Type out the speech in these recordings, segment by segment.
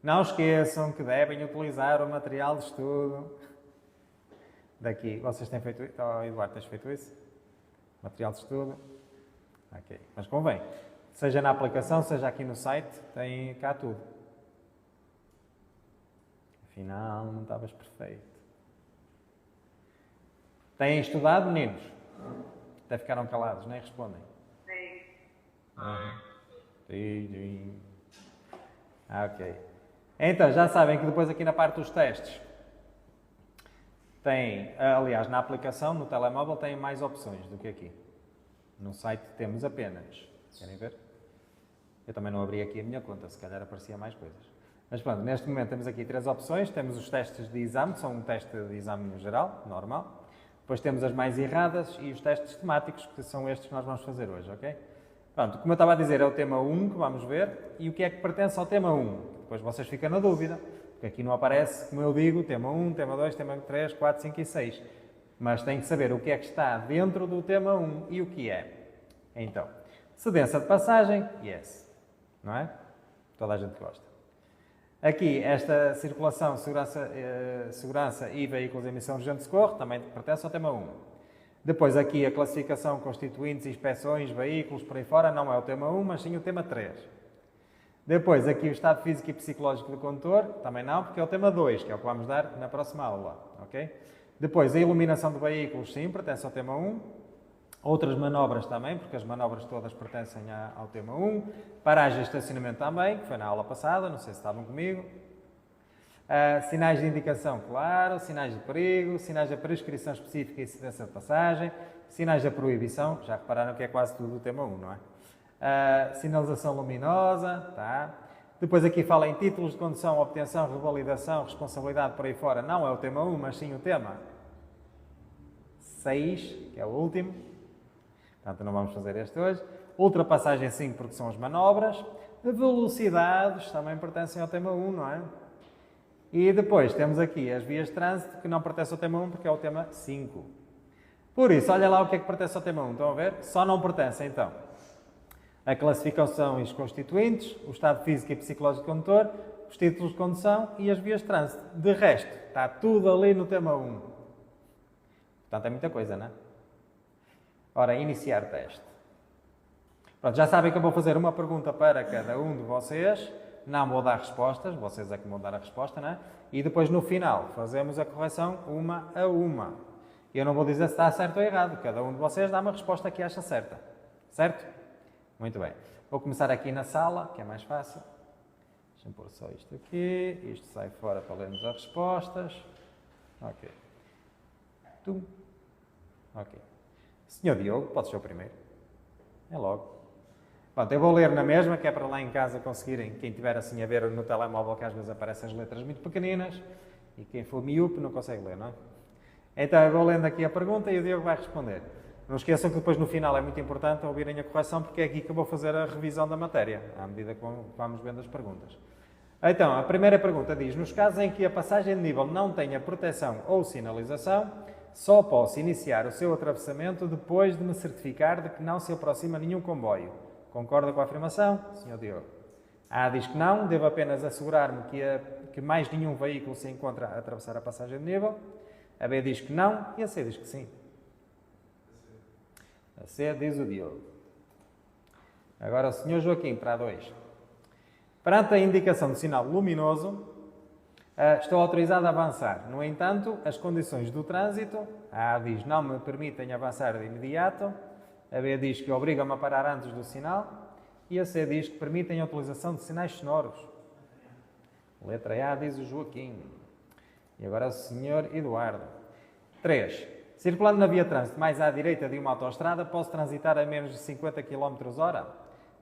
Não esqueçam que devem utilizar o material de estudo. Daqui, vocês têm feito isso? Oh, Eduardo, tens feito isso? Material de estudo? Ok, mas convém. Seja na aplicação, seja aqui no site, tem cá tudo. Afinal, não estavas perfeito. Têm estudado, meninos? Até ficaram calados, nem respondem. Sim. Ok. Então, já sabem que depois aqui na parte dos testes tem, aliás, na aplicação, no telemóvel, tem mais opções do que aqui. No site temos apenas. Querem ver? Eu também não abri aqui a minha conta, se calhar aparecia mais coisas. Mas pronto, neste momento temos aqui 3 opções. Temos os testes de exame, que são um teste de exame geral, normal. Depois temos as mais erradas e os testes temáticos, que são estes que nós vamos fazer hoje, ok? Pronto, como eu estava a dizer, é o tema 1 que vamos ver. E o que é que pertence ao tema 1? Depois vocês ficam na dúvida, porque aqui não aparece, como eu digo, tema 1, tema 2, tema 3, 4, 5 e 6. Mas tem que saber o que é que está dentro do tema 1 e o que é. Então, cedência de passagem, yes. Não é? Toda a gente gosta. Aqui, esta circulação, segurança e veículos de emissão urgente de socorro, também pertence ao tema 1. Depois aqui a classificação, constituintes, inspeções, veículos, por aí fora, não é o tema 1, mas sim o tema 3. Depois aqui o estado físico e psicológico do condutor, também não, porque é o tema 2, que é o que vamos dar na próxima aula. Okay? Depois a iluminação de veículos, sim, pertence ao tema 1. Outras manobras também, porque as manobras todas pertencem ao tema 1. Paragem e estacionamento também, que foi na aula passada, não sei se estavam comigo. Sinais de indicação, claro. Sinais de perigo, sinais de prescrição específica e cedência de passagem, sinais de proibição, já repararam que é quase tudo o tema 1, não é? Sinalização luminosa, tá? Depois aqui fala em títulos de condução, obtenção, revalidação, responsabilidade, por aí fora. Não é o tema 1, mas sim o tema 6, que é o último. Portanto, não vamos fazer este hoje. Ultrapassagem 5, porque são as manobras. Velocidades também pertencem ao tema 1, não é? E depois temos aqui as vias de trânsito, que não pertencem ao tema 1, porque é o tema 5. Por isso, olha lá o que é que pertence ao tema 1. Estão a ver? Só não pertence, então, a classificação e os constituintes, o estado físico e psicológico do condutor, os títulos de condução e as vias de trânsito. De resto, está tudo ali no tema 1. Portanto, é muita coisa, não é? Ora, iniciar teste. Pronto, já sabem que eu vou fazer uma pergunta para cada um de vocês. Não vou dar respostas, vocês é que vão dar a resposta, não é? E depois, no final, fazemos a correção uma a uma. Eu não vou dizer se está certo ou errado. Cada um de vocês dá uma resposta que acha certa. Certo? Muito bem. Vou começar aqui na sala, que é mais fácil. Deixa-me pôr só isto aqui. Isto sai fora para lermos as respostas. Ok. Ok. Senhor Diogo, pode ser o primeiro. É logo. Pronto, eu vou ler na mesma, que é para lá em casa conseguirem, quem estiver assim a ver no telemóvel, que às vezes aparecem as letras muito pequeninas, e quem for miúpe não consegue ler, não é? Então eu vou lendo aqui a pergunta e o Diogo vai responder. Não esqueçam que depois no final é muito importante ouvirem a correção, porque é aqui que eu vou fazer a revisão da matéria, à medida que vamos vendo as perguntas. Então, a primeira pergunta diz: nos casos em que a passagem de nível não tenha proteção ou sinalização, só posso iniciar o seu atravessamento depois de me certificar de que não se aproxima nenhum comboio. Concorda com a afirmação, Sr. Diogo? A diz que não, devo apenas assegurar-me que mais nenhum veículo se encontra a atravessar a passagem de nível. A B diz que não e a C diz que sim. A C diz o Diogo. Agora o Sr. Joaquim, para a 2. Perante a indicação de sinal luminoso, estou autorizado a avançar. No entanto, as condições do trânsito, a A diz não me permitem avançar de imediato, a B diz que obrigam-me a parar antes do sinal e a C diz que permitem a utilização de sinais sonoros. Letra A diz o Joaquim. E agora o Sr. Eduardo. 3. Circulando na via de trânsito mais à direita de uma autoestrada, posso transitar a menos de 50 km/h?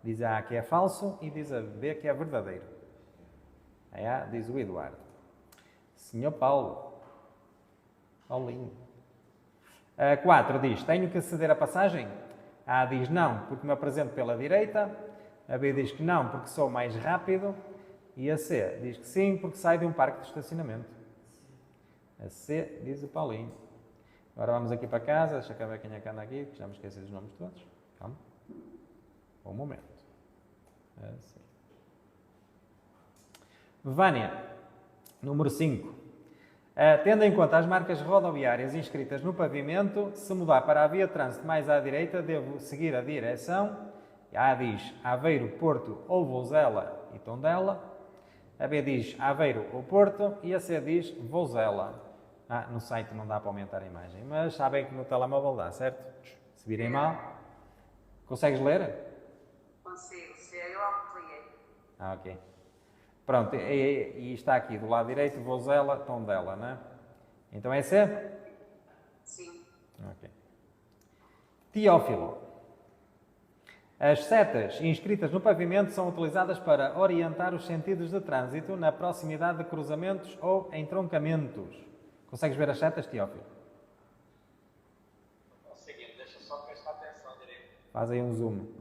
Diz a A que é falso e diz a B que é verdadeiro. A diz o Eduardo. Sr. Paulo. Paulinho. A 4 diz: tenho que ceder a passagem? A diz não, porque me apresento pela direita. A B diz que não, porque sou mais rápido. E a C diz que sim, porque sai de um parque de estacionamento. A C diz o Paulinho. Agora vamos aqui para casa. Deixa eu ver quem é que anda aqui, que já me esqueci dos nomes todos. Calma. Um momento. Assim. Vânia, número 5. Tendo em conta as marcas rodoviárias inscritas no pavimento, se mudar para a via de trânsito mais à direita, devo seguir a direção. A diz Aveiro, Porto ou Vouzela e Tondela. A B diz Aveiro ou Porto e a C diz Vouzela. No site não dá para aumentar a imagem, mas sabem que no telemóvel dá, certo? Se virem mal. Consegues ler? Consigo, se eu ampliei. Ok. Pronto, e está aqui do lado direito, Vouzela, Tondela, não é? Então é C? Sim. Ok. Teófilo. As setas inscritas no pavimento são utilizadas para orientar os sentidos de trânsito na proximidade de cruzamentos ou entroncamentos. Consegues ver as setas, Teófilo? Conseguindo, deixa só prestar atenção direito. Faz aí um zoom.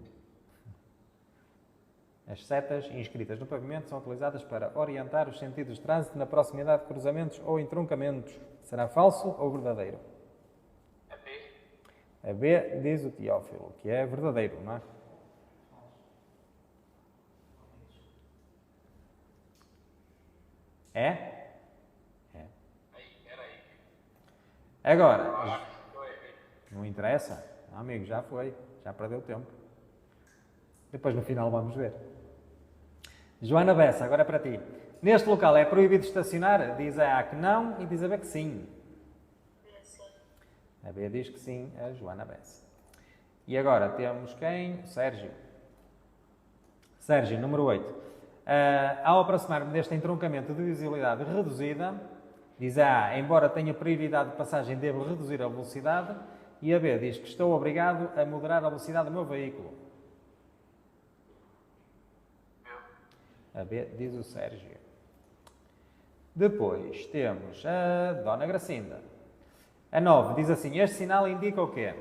As setas inscritas no pavimento são utilizadas para orientar os sentidos de trânsito na proximidade de cruzamentos ou entroncamentos. Será falso ou verdadeiro? É B. A B diz o Teófilo, que é verdadeiro, não é? É? É. Peraí. Agora, não interessa? Não, amigo, já foi. Já perdeu tempo. Depois no final vamos ver. Joana Bessa, agora é para ti. Neste local é proibido estacionar? Diz a A que não e diz a B que sim. A B diz que sim, a Joana Bessa. E agora temos quem? O Sérgio. Sérgio, número 8. Ao aproximar-me deste entroncamento de visibilidade reduzida, diz a A, embora tenha prioridade de passagem, devo reduzir a velocidade. E a B diz que estou obrigado a moderar a velocidade do meu veículo. A B diz o Sérgio. Depois temos a Dona Gracinda. A 9 diz assim, este sinal indica o quê?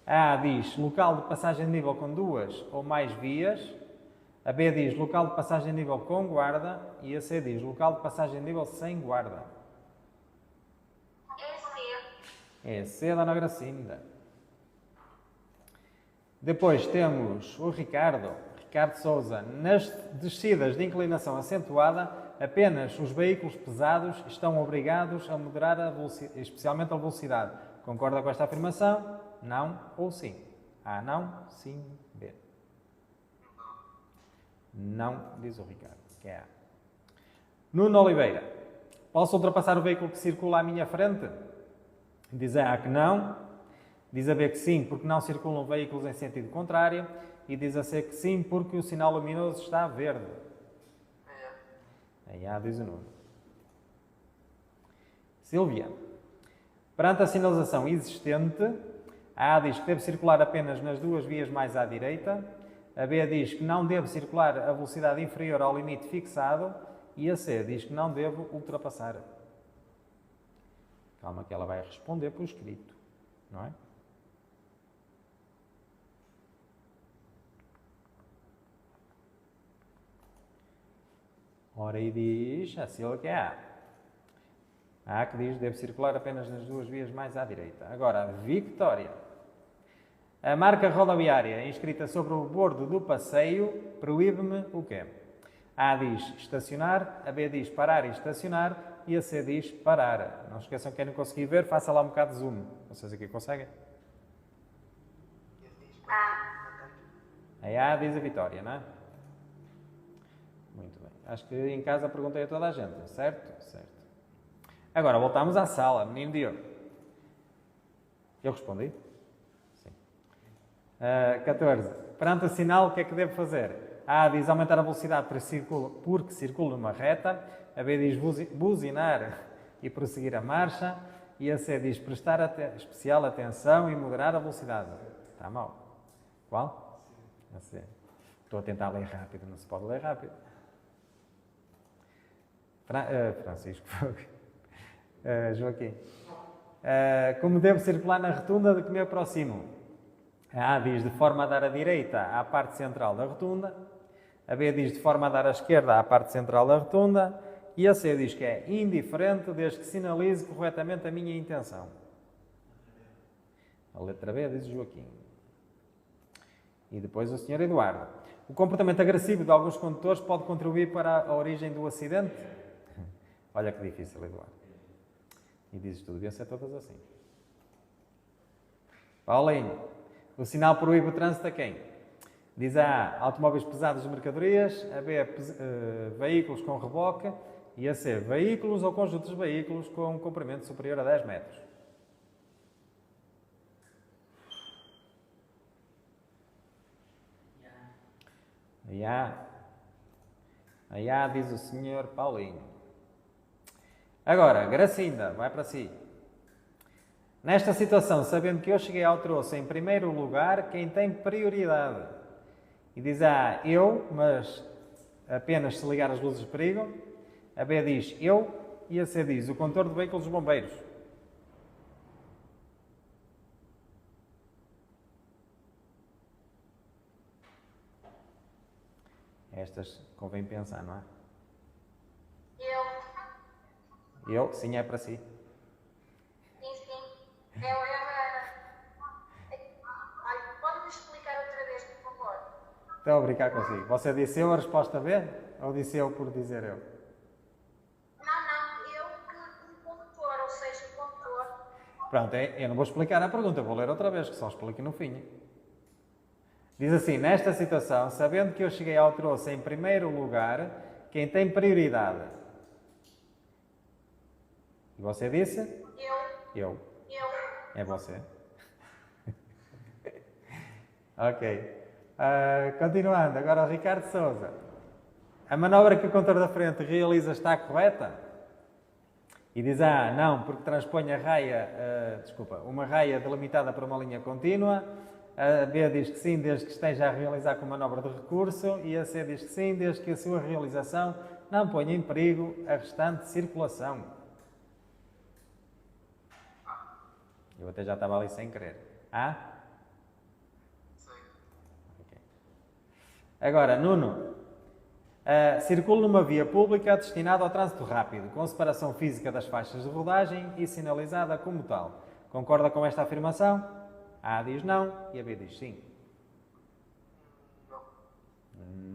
A diz local de passagem de nível com 2 ou mais vias. A B diz local de passagem de nível com guarda. E a C diz local de passagem de nível sem guarda. É C, Dona Gracinda. Depois temos o Ricardo Sousa. Nas descidas de inclinação acentuada, apenas os veículos pesados estão obrigados a moderar a velocidade, especialmente a velocidade. Concorda com esta afirmação? Não ou sim? A não, sim, B. Não, diz o Ricardo, que é A. Nuno Oliveira. Posso ultrapassar o veículo que circula à minha frente? Diz a A que não. Diz a B que sim, porque não circulam veículos em sentido contrário. E diz a C que sim, porque o sinal luminoso está verde. Aí A diz o Nuno. Silvia. Perante a sinalização existente, a A diz que deve circular apenas nas duas vias mais à direita. A B diz que não deve circular a velocidade inferior ao limite fixado. E a C diz que não devo ultrapassar. Calma que ela vai responder por escrito, não é? Ora, e diz a Silvia que é A. A A que diz que deve circular apenas nas duas vias mais à direita. Agora, Victória. A marca rodoviária inscrita sobre o bordo do passeio proíbe-me o quê? A diz estacionar, a B diz parar e estacionar e a C diz parar. Não se esqueçam que quem não conseguir ver, faça lá um bocado de zoom. Vocês aqui conseguem? A diz a Vitória, não é? Muito bem. Acho que em casa perguntei a toda a gente, certo? Certo. Agora voltamos à sala. Menino Diogo. Eu respondi? Sim. 14. Perante o sinal, o que é que devo fazer? A diz aumentar a velocidade porque circula numa reta. A B diz buzinar e prosseguir a marcha. E a C diz prestar especial atenção e moderar a velocidade. Está mal. Qual? A C. Estou a tentar ler rápido, não se pode ler rápido. Francisco. Joaquim. Como devo circular na rotunda de que me aproximo? A diz de forma a dar à direita à parte central da rotunda. A B diz de forma a dar à esquerda à parte central da rotunda. E a C diz que é indiferente desde que sinalize corretamente a minha intenção. A letra B diz Joaquim. E depois o Sr. Eduardo. O comportamento agressivo de alguns condutores pode contribuir para a origem do acidente? Olha que difícil, Eduardo. E dizes tu, deviam ser todas assim. Paulinho, o sinal proíbe o trânsito a quem? Diz A, automóveis pesados de mercadorias, a B, veículos com reboque e a C, veículos ou conjuntos de veículos com um comprimento superior a 10 metros. Aí diz o senhor Paulinho. Agora, Gracinda, vai para si. Nesta situação, sabendo que eu cheguei ao troço em primeiro lugar, quem tem prioridade? E diz A, eu, mas apenas se ligar as luzes de perigo. A B diz eu e a C diz o condutor de veículos dos bombeiros. Estas convém pensar, não é? Eu? Sim, é para si. Sim. Pode-me explicar outra vez, por favor? Estou a brincar consigo. Você disse eu a resposta B? Ou disse eu por dizer eu? Não, eu que condutor, ou seja, o condutor. Pronto, eu não vou explicar a pergunta, vou ler outra vez, que só explico no fim. Diz assim, nesta situação, sabendo que eu cheguei ao troço em primeiro lugar, quem tem prioridade? E você disse? Eu. É você? Ok. Continuando, agora o Ricardo Souza. A manobra que o condutor da frente realiza está correta? E diz A, não, porque transpõe a raia, uma raia delimitada por uma linha contínua. A B diz que sim, desde que esteja a realizar com manobra de recurso. E a C diz que sim, desde que a sua realização não ponha em perigo a restante circulação. Eu até já estava ali sem querer. A? Sim. Okay. Agora, Nuno. Circula numa via pública destinada ao trânsito rápido, com separação física das faixas de rodagem e sinalizada como tal. Concorda com esta afirmação? A diz não e a B diz sim.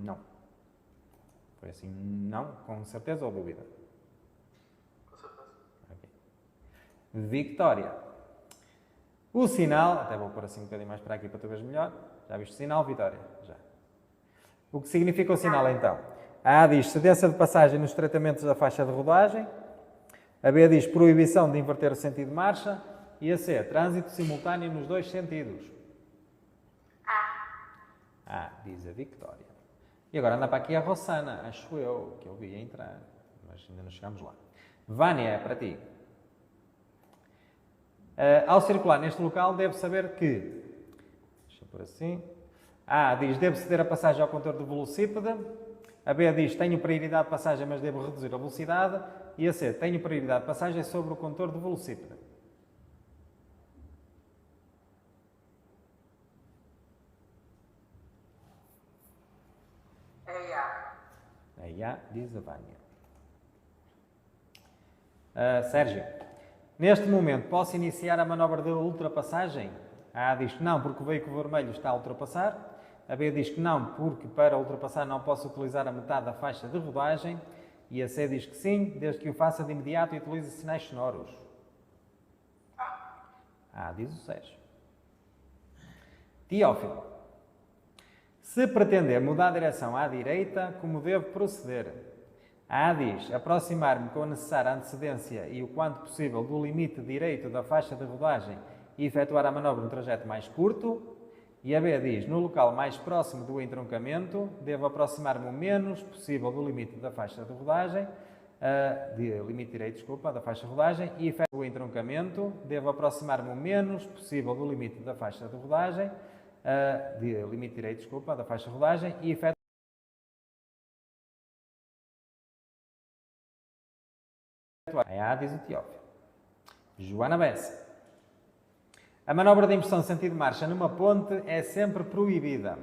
Não. Foi assim, não, com certeza ou dúvida? Com certeza. Okay. Vitória. O sinal, até vou pôr assim um bocadinho mais para aqui para tu veres melhor. Já viste o sinal, Vitória? Já. O que significa o sinal então? A diz cedência de passagem nos tratamentos da faixa de rodagem. A B diz proibição de inverter o sentido de marcha. E a C, trânsito simultâneo nos dois sentidos. A, diz a Victória. E agora anda para aqui a Rossana, acho eu, que eu vi entrar, mas ainda não chegamos lá. Vânia, é para ti. Ao circular neste local, deve saber que... Deixa eu pôr assim. A diz, devo ceder a passagem ao condutor do velocípede. A B diz, tenho prioridade de passagem, mas devo reduzir a velocidade. E a C, tenho prioridade de passagem sobre o condutor do velocípede. Aí A, diz a Vânia. Sérgio, neste momento posso iniciar a manobra de ultrapassagem? A diz que não, porque o veículo vermelho está a ultrapassar. A B diz que não, porque para ultrapassar não posso utilizar a metade da faixa de rodagem. E a C diz que sim, desde que o faça de imediato e utilize sinais sonoros. A, diz o Sérgio. Teófilo. Se pretender mudar a direção à direita, como devo proceder? A diz, aproximar-me com a necessária antecedência e o quanto possível do limite direito da faixa de rodagem e efetuar a manobra no trajeto mais curto. E a B diz, no local mais próximo do entroncamento, devo aproximar-me o menos possível do limite da faixa de rodagem, limite direito, desculpa, da faixa de rodagem, e efetuar o entroncamento, devo aproximar-me o menos possível do limite da faixa de rodagem, limite direito, desculpa, da faixa de rodagem, e efetuar A, diz o Teófilo. Joana Bessa. A manobra de inversão de sentido de marcha numa ponte é sempre proibida.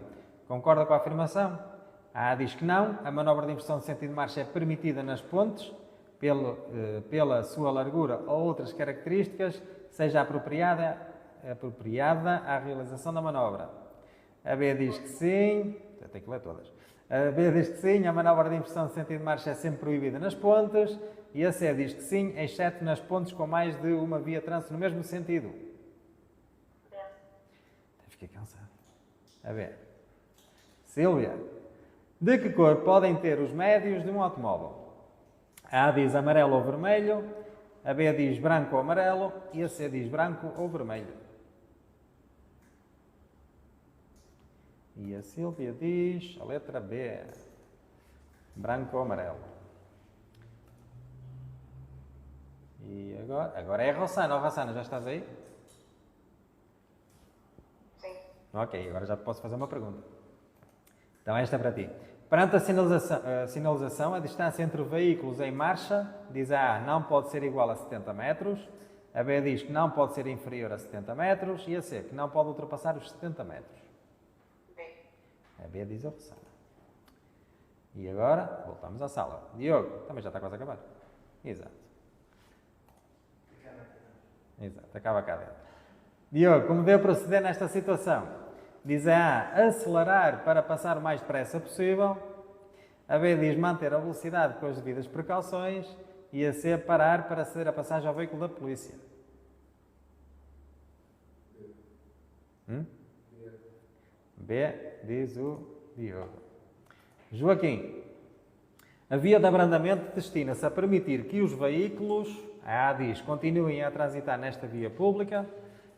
Concorda com a afirmação? A diz que não. A manobra de inversão de sentido de marcha é permitida nas pontes, pela sua largura ou outras características, seja apropriada à realização da manobra. A B diz que sim. Tem que ler todas. A B diz que sim, a manobra de inversão de sentido de marcha é sempre proibida nas pontes. E a C diz que sim, exceto nas pontes com mais de uma via de trânsito no mesmo sentido. Fiquei cansado. A B. Sílvia. De que cor podem ter os médios de um automóvel? A diz amarelo ou vermelho, a B diz branco ou amarelo e a C diz branco ou vermelho. E a Sílvia diz a letra B, branco ou amarelo. E agora é a Rossana. Rossana, já estás aí? Sim. Ok, agora já te posso fazer uma pergunta. Então esta é para ti. Perante a sinalização, a distância entre veículos em marcha, diz a A, não pode ser igual a 70 metros, a B diz que não pode ser inferior a 70 metros e a C, que não pode ultrapassar os 70 metros. B. A B diz a Rossana. E agora, voltamos à sala. Diogo, também já está quase a acabar. Exato. Exato, acaba cá dentro. Diogo, como devo proceder nesta situação? Diz a A, acelerar para passar o mais depressa possível. A B diz manter a velocidade com as devidas precauções. E a C, parar para ceder a passagem ao veículo da polícia. B, diz o Diogo. Joaquim, a via de abrandamento destina-se a permitir que os veículos, a A diz, continuem a transitar nesta via pública.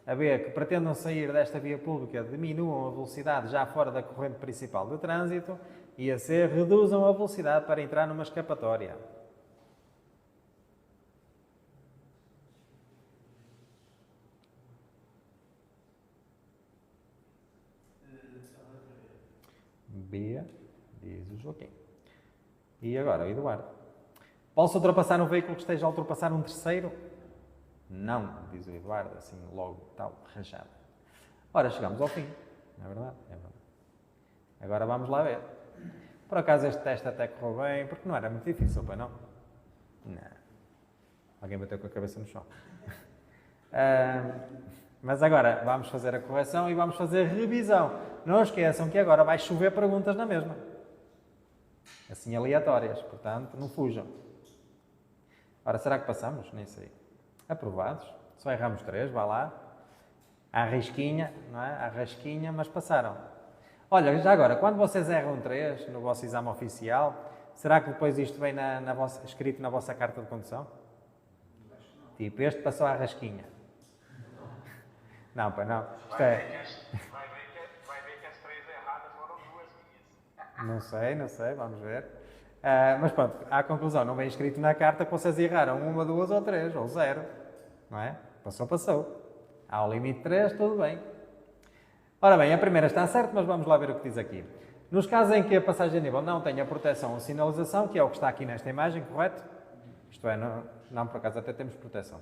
A B, que pretendam sair desta via pública, diminuam a velocidade já fora da corrente principal de trânsito. E a C, reduzam a velocidade para entrar numa escapatória. B, diz o Joaquim. E agora, o Eduardo. Posso ultrapassar um veículo que esteja a ultrapassar um terceiro? Não, diz o Eduardo, assim logo, tal, rachado. Ora, chegamos ao fim, não é verdade? É verdade. Agora vamos lá ver. Por acaso este teste até correu bem, porque não era muito difícil, pois não? Não. Alguém bateu com a cabeça no chão. Mas agora vamos fazer a correção e vamos fazer revisão. Não esqueçam que agora vai chover perguntas na mesma. Assim aleatórias, portanto, não fujam. Ora, será que passamos? Nem sei. Aprovados. Só erramos 3, vá lá. À risquinha, não é? À rasquinha, mas passaram. Olha, já agora, quando vocês erram 3 no vosso exame oficial, será que depois isto vem escrito na vossa carta de condução? Tipo, este passou à rasquinha. Não, pá, não. Isto é... Vai ver que as 3 erradas foram 2 minhas. Não sei, vamos ver. Mas pronto, à conclusão, não vem escrito na carta que vocês erraram 1, 2 ou 3, ou 0. Não é? Passou. Há o limite 3, tudo bem. Ora bem, a primeira está certa, mas vamos lá ver o que diz aqui. Nos casos em que a passagem a nível não tenha proteção ou sinalização, que é o que está aqui nesta imagem, correto? Isto é, não por acaso até temos proteção.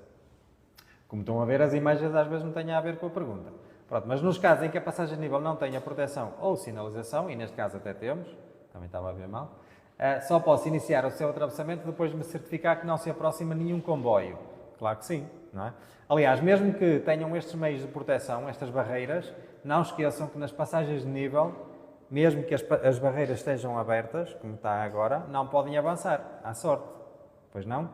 Como estão a ver, as imagens às vezes não têm a ver com a pergunta. Pronto, mas nos casos em que a passagem a nível não tenha proteção ou sinalização, e neste caso até temos, também estava a ver mal, só posso iniciar o seu atravessamento depois de me certificar que não se aproxima nenhum comboio. Claro que sim, não é? Aliás, mesmo que tenham estes meios de proteção, estas barreiras, não esqueçam que nas passagens de nível, mesmo que as barreiras estejam abertas, como está agora, não podem avançar, à sorte. Pois não?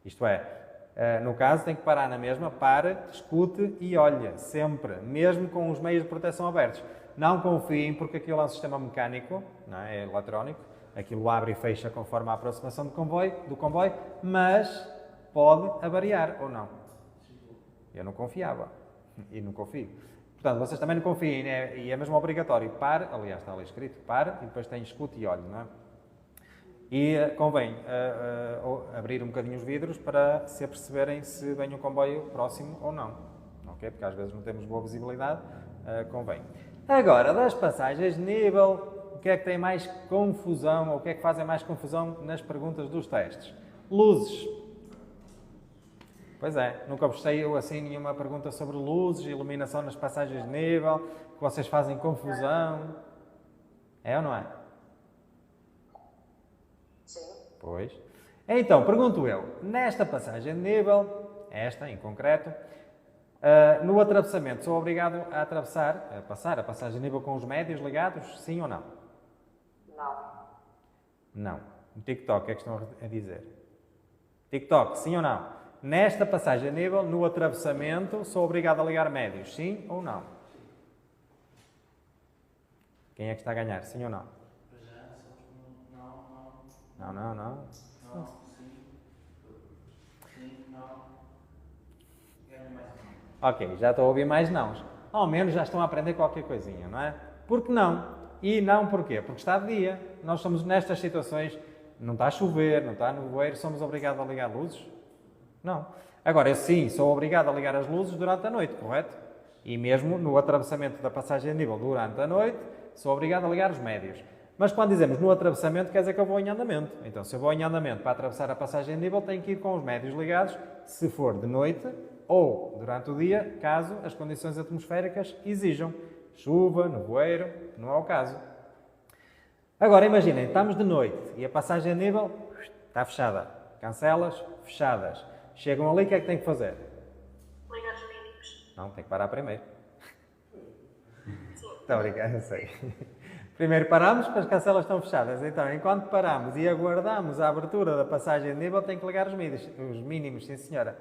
Isto é, no caso tem que parar na mesma, pare, escute e olhe, sempre, mesmo com os meios de proteção abertos. Não confiem, porque aquilo é um sistema mecânico, não é eletrónico, aquilo abre e fecha conforme a aproximação do comboio, mas pode avariar ou não. Eu não confiava e não confio. Portanto, vocês também não confiem, e é mesmo obrigatório. Pare, aliás, está ali escrito, pare, e depois tem escute e olhe, não é? E convém abrir um bocadinho os vidros para se aperceberem se vem um comboio próximo ou não. Ok? Porque às vezes não temos boa visibilidade, convém. Agora, das passagens de nível, o que é que tem mais confusão, ou o que é que fazem mais confusão nas perguntas dos testes? Luzes. Pois é, nunca vos saiu assim nenhuma pergunta sobre luzes, iluminação nas passagens de nível, que vocês fazem confusão. É ou não é? Sim. Pois. Então, pergunto eu, nesta passagem de nível, esta em concreto, No atravessamento, sou obrigado a atravessar, a passar a passagem de nível com os médios ligados, sim ou não? Não. Não. No TikTok, o que é que estão a dizer? TikTok, sim ou não? Nesta passagem de nível, no atravessamento, sou obrigado a ligar médios, sim ou não? Quem é que está a ganhar, sim ou não? Não, não, não. Ok, já estou a ouvir mais nãos. Ao menos já estão a aprender qualquer coisinha, não é? Por que não? E não porquê? Porque está de dia. Nós somos nestas situações, não está a chover, não está a nevoeiro, somos obrigados a ligar luzes? Não. Agora, eu sim, sou obrigado a ligar as luzes durante a noite, correto? E mesmo no atravessamento da passagem de nível durante a noite, sou obrigado a ligar os médios. Mas quando dizemos no atravessamento, quer dizer que eu vou em andamento. Então, se eu vou em andamento para atravessar a passagem de nível, tenho que ir com os médios ligados, se for de noite ou durante o dia, caso as condições atmosféricas exijam. Chuva, nevoeiro, não é o caso. Agora, imaginem, estamos de noite e a passagem de nível está fechada. Cancelas, fechadas. Chegam ali, o que é que têm que fazer? Ligar os mínimos. Não, tem que parar primeiro. Está obrigado, eu sei. Primeiro paramos, porque as cancelas estão fechadas. Então, enquanto paramos e aguardamos a abertura da passagem de nível, tem que ligar os mínimos, sim senhora.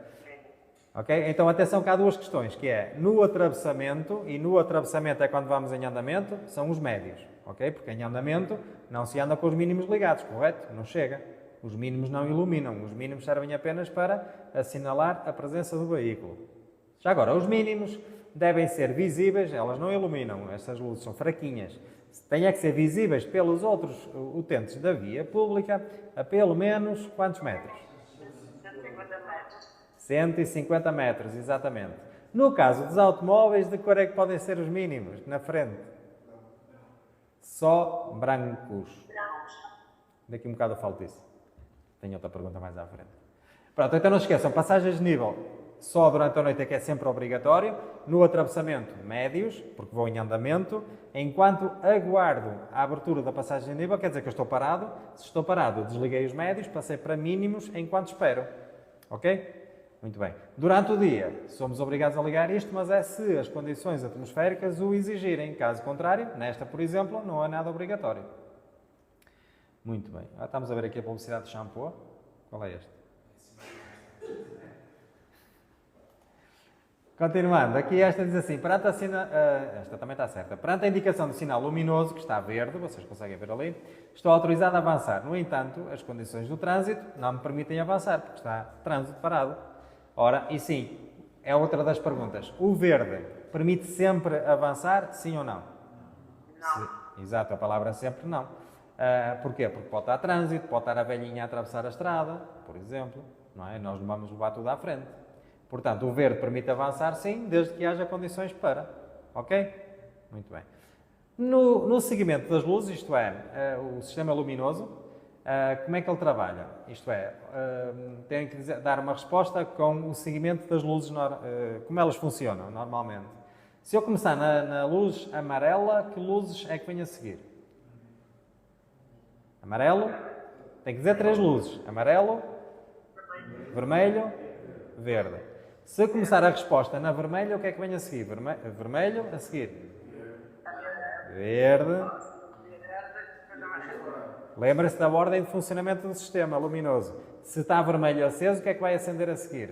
Ok? Então, atenção que há duas questões, que é no atravessamento, e no atravessamento é quando vamos em andamento, são os médios. Ok? Porque em andamento não se anda com os mínimos ligados, correto? Não chega. Os mínimos não iluminam. Os mínimos servem apenas para assinalar a presença do veículo. Já agora, os mínimos devem ser visíveis, elas não iluminam, estas luzes são fraquinhas. Têm é que ser visíveis pelos outros utentes da via pública a pelo menos quantos metros? 150 metros. 150 metros, exatamente. No caso dos automóveis, de cor é que podem ser os mínimos na frente? Só brancos. Daqui um bocado eu falo disso. Tenho outra pergunta mais à frente. Pronto, então não se esqueçam, passagens de nível só durante a noite é que é sempre obrigatório. No atravessamento, médios, porque vou em andamento. Enquanto aguardo a abertura da passagem de nível, quer dizer que eu estou parado. Se estou parado, desliguei os médios, passei para mínimos enquanto espero. Ok? Muito bem. Durante o dia, somos obrigados a ligar isto, mas é se as condições atmosféricas o exigirem. Caso contrário, nesta, por exemplo, não há nada obrigatório. Muito bem. Estamos a ver aqui a publicidade de shampoo. Qual é este? Continuando, aqui esta diz assim, perante a esta também está certa, perante a indicação de sinal luminoso, que está verde, vocês conseguem ver ali, estou autorizado a avançar. No entanto, as condições do trânsito não me permitem avançar, porque está trânsito parado. Ora, e sim, é outra das perguntas. O verde permite sempre avançar, sim ou não? Não. Exato, a palavra sempre não. Porquê? Porque pode estar trânsito, pode estar a velhinha a atravessar a estrada, por exemplo, não é? Nós não vamos levar tudo à frente. Portanto, o verde permite avançar, sim, desde que haja condições para. Ok? Muito bem. No seguimento das luzes, isto é, o sistema luminoso, como é que ele trabalha? Isto é, tem que dar uma resposta com o seguimento das luzes, como elas funcionam normalmente. Se eu começar na luz amarela, que luzes é que vem a seguir? Amarelo? Tem que dizer 3 luzes. Amarelo, vermelho, verde. Se começar a resposta na vermelha, o que é que vem a seguir? Vermelho, a seguir? Verde. Lembra-se da ordem de funcionamento do sistema luminoso. Se está vermelho aceso, o que é que vai acender a seguir?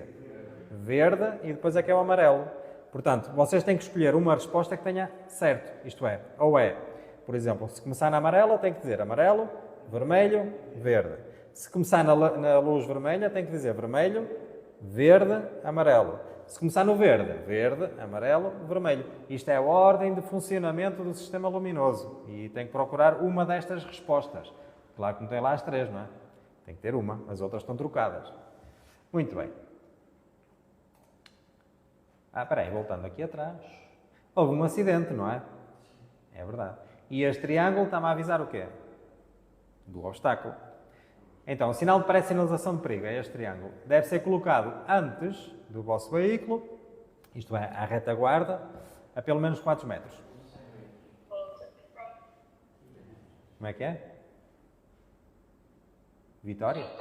Verde e depois é que é o amarelo. Portanto, vocês têm que escolher uma resposta que tenha certo. Isto é, ou é, por exemplo, se começar na amarela, tem que dizer amarelo, vermelho, verde. Se começar na luz vermelha, tem que dizer vermelho, verde, amarelo. Se começar no verde, verde, amarelo, vermelho. Isto é a ordem de funcionamento do sistema luminoso. E tem que procurar uma destas respostas. Claro que não tem lá as 3, não é? Tem que ter uma, as outras estão trocadas. Muito bem. Espera aí, voltando aqui atrás. Houve um acidente, não é? É verdade. E este triângulo está-me a avisar o quê? Do obstáculo. Então, o sinal de pré-sinalização de perigo, é este triângulo, deve ser colocado antes do vosso veículo, isto é, à retaguarda, a pelo menos 4 metros. Como é que é? Vitória? 30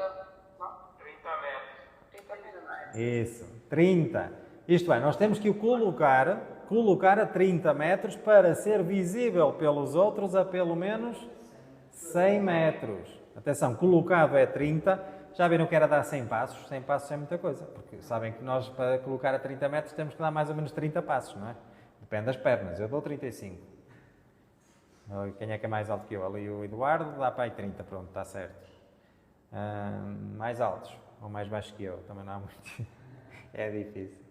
metros. 30 metros. Isso, 30. Isto é, nós temos que o colocar a 30 metros para ser visível pelos outros a pelo menos 100 metros. Atenção, colocado é 30. Já viram que era dar 100 passos? 100 passos é muita coisa, porque sabem que nós, para colocar a 30 metros, temos que dar mais ou menos 30 passos, não é? Depende das pernas. Eu dou 35. Quem é que é mais alto que eu? Ali o Eduardo dá para aí 30, pronto, está certo. Mais altos ou mais baixos que eu, também não há muito. É difícil.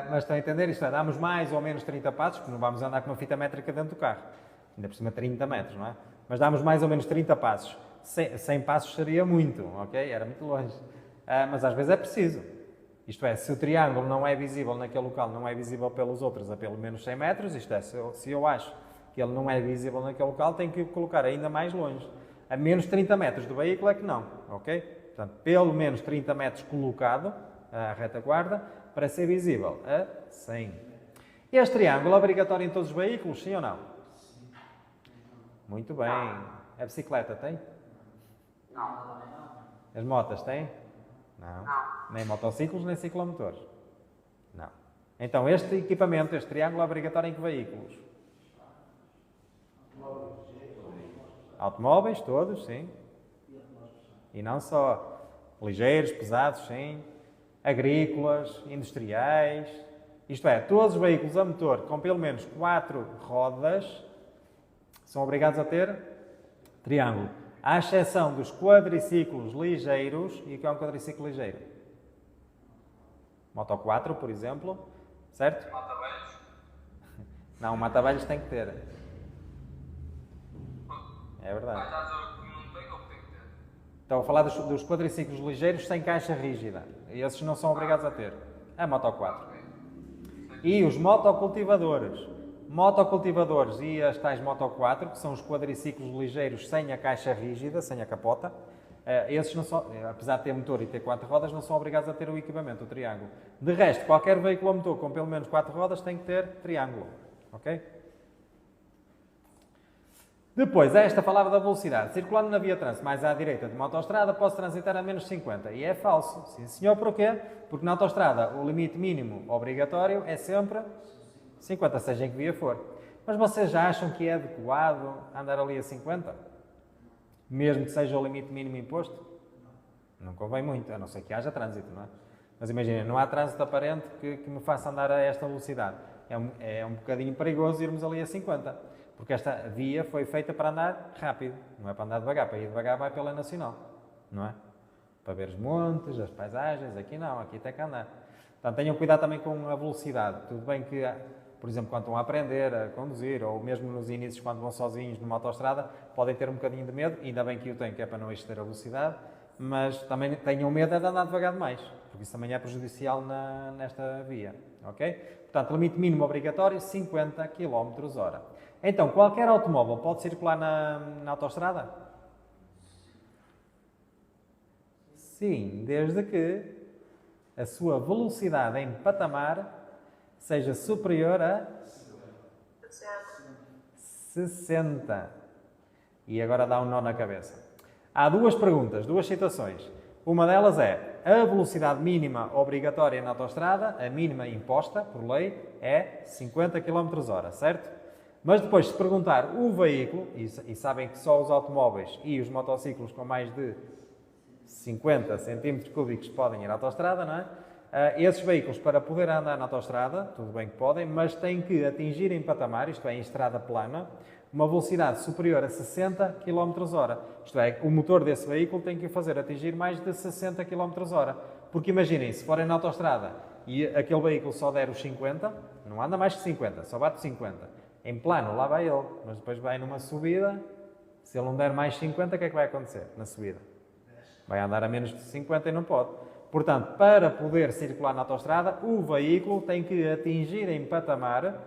Mas estão a entender? Isto é, damos mais ou menos 30 passos, porque não vamos andar com uma fita métrica dentro do carro. Ainda por cima 30 metros, não é? Mas damos mais ou menos 30 passos. 100 passos seria muito, ok? Era muito longe. Mas às vezes é preciso. Isto é, se o triângulo não é visível naquele local, não é visível pelos outros a pelo menos 100 metros, isto é, se eu acho que ele não é visível naquele local, tenho que o colocar ainda mais longe. A menos 30 metros do veículo é que não, ok? Portanto, pelo menos 30 metros colocado, a retaguarda, para ser visível a 100. Este triângulo é obrigatório em todos os veículos, sim ou não? Muito bem. A bicicleta tem? Não. As motas têm? Não. Nem motociclos, nem ciclomotores? Não. Então, este equipamento, este triângulo é obrigatório em que veículos? Automóveis, todos, sim. E não só. Ligeiros, pesados, sim. Agrícolas, industriais. Isto é, todos os veículos a motor com pelo menos 4 rodas são obrigados a ter triângulo. À exceção dos quadriciclos ligeiros. E o que é um quadriciclo ligeiro? Moto 4, por exemplo. Certo? Mata-velhos. Não, mata-velhos tem que ter. É verdade. Já dizer que não tem ou que tem que ter? Estou a falar dos quadriciclos ligeiros sem caixa rígida. Esses não são obrigados a ter. A Moto 4. E os motocultivadores. Motocultivadores e as tais Moto 4, que são os quadriciclos ligeiros sem a caixa rígida, sem a capota, esses não são, apesar de ter motor e ter 4 rodas, não são obrigados a ter o equipamento, o triângulo. De resto, qualquer veículo a motor com pelo menos 4 rodas tem que ter triângulo. Ok? Depois, esta falava da velocidade. Circulando na via trânsito mais à direita de uma autoestrada, posso transitar a menos 50. E é falso. Sim, senhor, porquê? Porque na autoestrada o limite mínimo obrigatório é sempre 50, seja em que via for. Mas vocês já acham que é adequado andar ali a 50? Mesmo que seja o limite mínimo imposto? Não convém muito, a não ser que haja trânsito, não é? Mas imaginem, não há trânsito aparente que me faça andar a esta velocidade. É um bocadinho perigoso irmos ali a 50. Porque esta via foi feita para andar rápido, não é para andar devagar. Para ir devagar vai pela Nacional, não é? Para ver os montes, as paisagens, aqui não, aqui tem que andar. Portanto, tenham cuidado também com a velocidade. Tudo bem que, por exemplo, quando estão a aprender a conduzir, ou mesmo nos inícios, quando vão sozinhos numa autoestrada, podem ter um bocadinho de medo, ainda bem que o têm, que é para não exceder a velocidade, mas também tenham medo de andar devagar demais, porque isso também é prejudicial nesta via, ok? Portanto, limite mínimo obrigatório, 50 km/h. Então, qualquer automóvel pode circular na autoestrada? Sim, desde que a sua velocidade em patamar seja superior a 60. E agora dá um nó na cabeça. Há duas perguntas, duas situações. Uma delas é, a velocidade mínima obrigatória na autoestrada, a mínima imposta por lei, é 50 km/h, certo? Mas depois, se perguntar o veículo, e sabem que só os automóveis e os motociclos com mais de 50 cm3 podem ir à autoestrada, não é? Esses veículos, para poder andar na autoestrada, tudo bem que podem, mas têm que atingir em patamar, isto é, em estrada plana, uma velocidade superior a 60 km/h. Isto é, o motor desse veículo tem que o fazer atingir mais de 60 km/h. Porque imaginem, se forem na autoestrada e aquele veículo só der os 50, não anda mais que 50, só bate 50. Em plano, lá vai ele, mas depois vai numa subida, se ele não der mais 50, o que é que vai acontecer na subida? Vai andar a menos de 50 e não pode. Portanto, para poder circular na autoestrada, o veículo tem que atingir em patamar,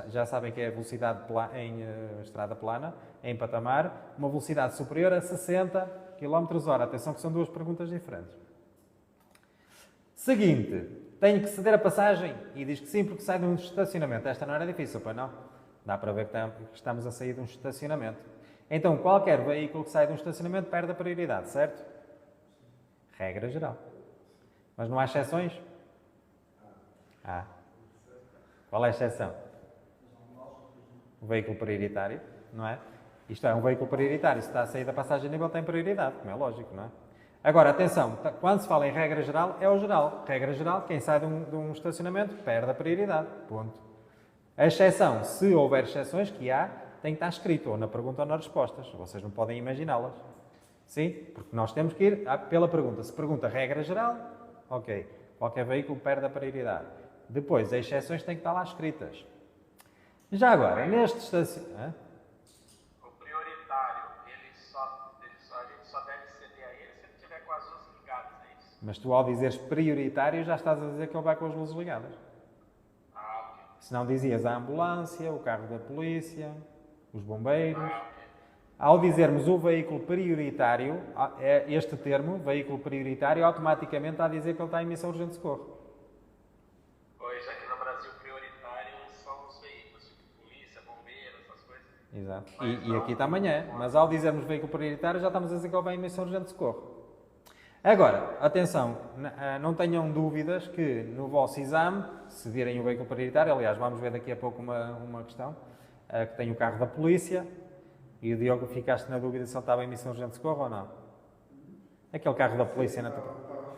já sabem que é a velocidade em estrada plana, em patamar, uma velocidade superior a 60 km/h. Atenção que são duas perguntas diferentes. Seguinte, tenho que ceder a passagem? E diz que sim, porque sai de um estacionamento. Esta não era difícil, pois não? Dá para ver que estamos a sair de um estacionamento. Então, qualquer veículo que sai de um estacionamento perde a prioridade, certo? Regra geral. Mas não há exceções? Ah. Qual é a exceção? O veículo prioritário, não é? Isto é um veículo prioritário. Se está a sair da passagem a nível, tem prioridade, como é lógico, não é? Agora, atenção, quando se fala em regra geral, é o geral. Regra geral, quem sai de um estacionamento perde a prioridade. Ponto. A exceção, se houver exceções, que há, tem que estar escrito, ou na pergunta ou nas respostas. Vocês não podem imaginá-las. Sim? Porque nós temos que ir pela pergunta. Se pergunta regra geral, ok. Qualquer veículo perde a prioridade. Depois, as exceções têm que estar lá escritas. Já agora, neste estacionamento... O prioritário, a gente só deve ceder a ele se ele tiver com as luzes ligadas, é isso? Mas tu, ao dizeres prioritário, já estás a dizer que ele vai com as luzes ligadas. Ah, ok. Se não dizias a ambulância, o carro da polícia, os bombeiros. Ah, ok. Ao dizermos o veículo prioritário, este termo, veículo prioritário, automaticamente está a dizer que ele está em missão urgente de socorro. Pois, aqui no Brasil, prioritário são os veículos, tipo polícia, bombeiro, essas coisas. Exato. E aqui também é. Mas ao dizermos veículo prioritário, já estamos a dizer que ele vai em missão urgente de socorro. Agora, atenção, não tenham dúvidas que no vosso exame, se virem o veículo prioritário, aliás, vamos ver daqui a pouco uma questão, que tem o carro da polícia, e o Diogo, ficaste na dúvida se ele estava em missão urgente de socorro ou não? Aquele carro da polícia, não é?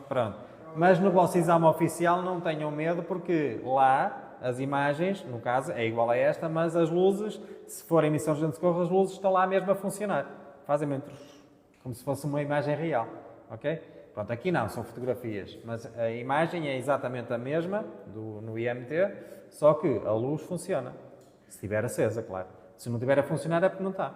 Pronto. Mas no vosso exame oficial não tenham medo, porque lá as imagens, no caso, é igual a esta, mas as luzes, se forem missão urgente de socorro, as luzes estão lá mesmo a funcionar. Fazem mesmo como se fosse uma imagem real. Ok? Pronto, aqui não, são fotografias, mas a imagem é exatamente a mesma no IMT, só que a luz funciona. Se estiver acesa, claro. Se não estiver a funcionar é porque não está.